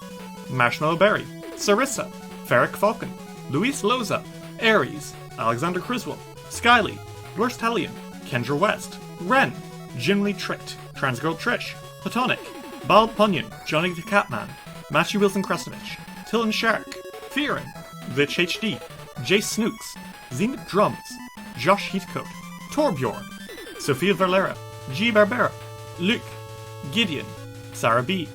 Marshmallow Berry, Sarissa, Ferric Falcon, Luis Loza, Aries, Alexander Criswell, Skyly, Blurstalion, Kendra West, Ren, Jimly Tricked, Transgirl Trish, Platonic, Bald Punyon, Johnny the Catman, Matthew Wilson Krestovich, Tillen Shark, Fearin, Glitch HD, Jace Snooks, Zenith Drums, Josh Heathcote, Torbjorn, Sophia Valera, G. Barbera, Luke, Gideon, Sarah B,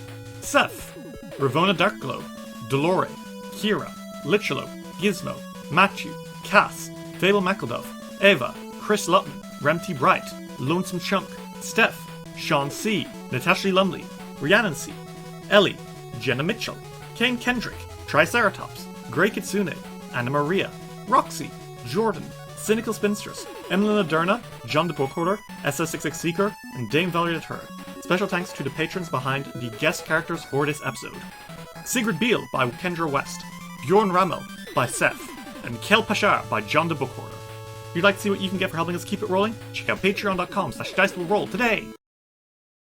Seth, Ravona Darkglow, Dolore, Kira, Lichelo, Gizmo, Matthew, Cass, Fable McElduff, Eva, Chris Lutton, Remty Bright, Lonesome Chunk, Steph, Sean C, Natasha Lumley, Rhiannon C, Ellie, Jenna Mitchell, Kane Kendrick, Triceratops, Grey Kitsune, Anna Maria, Roxy, Jordan, Cynical Spinstress, Emily Laderna, John the Bookholder, SS66 Seeker, and Dame Valerie the Third. Special thanks to the patrons behind the guest characters for this episode. Sigrid Beale by Kendra West, Bjorn Ramel by Seth, and Kel Pashar by John the Bookholder. If you'd like to see what you can get for helping us keep it rolling, check out patreon.com/dicewillroll today!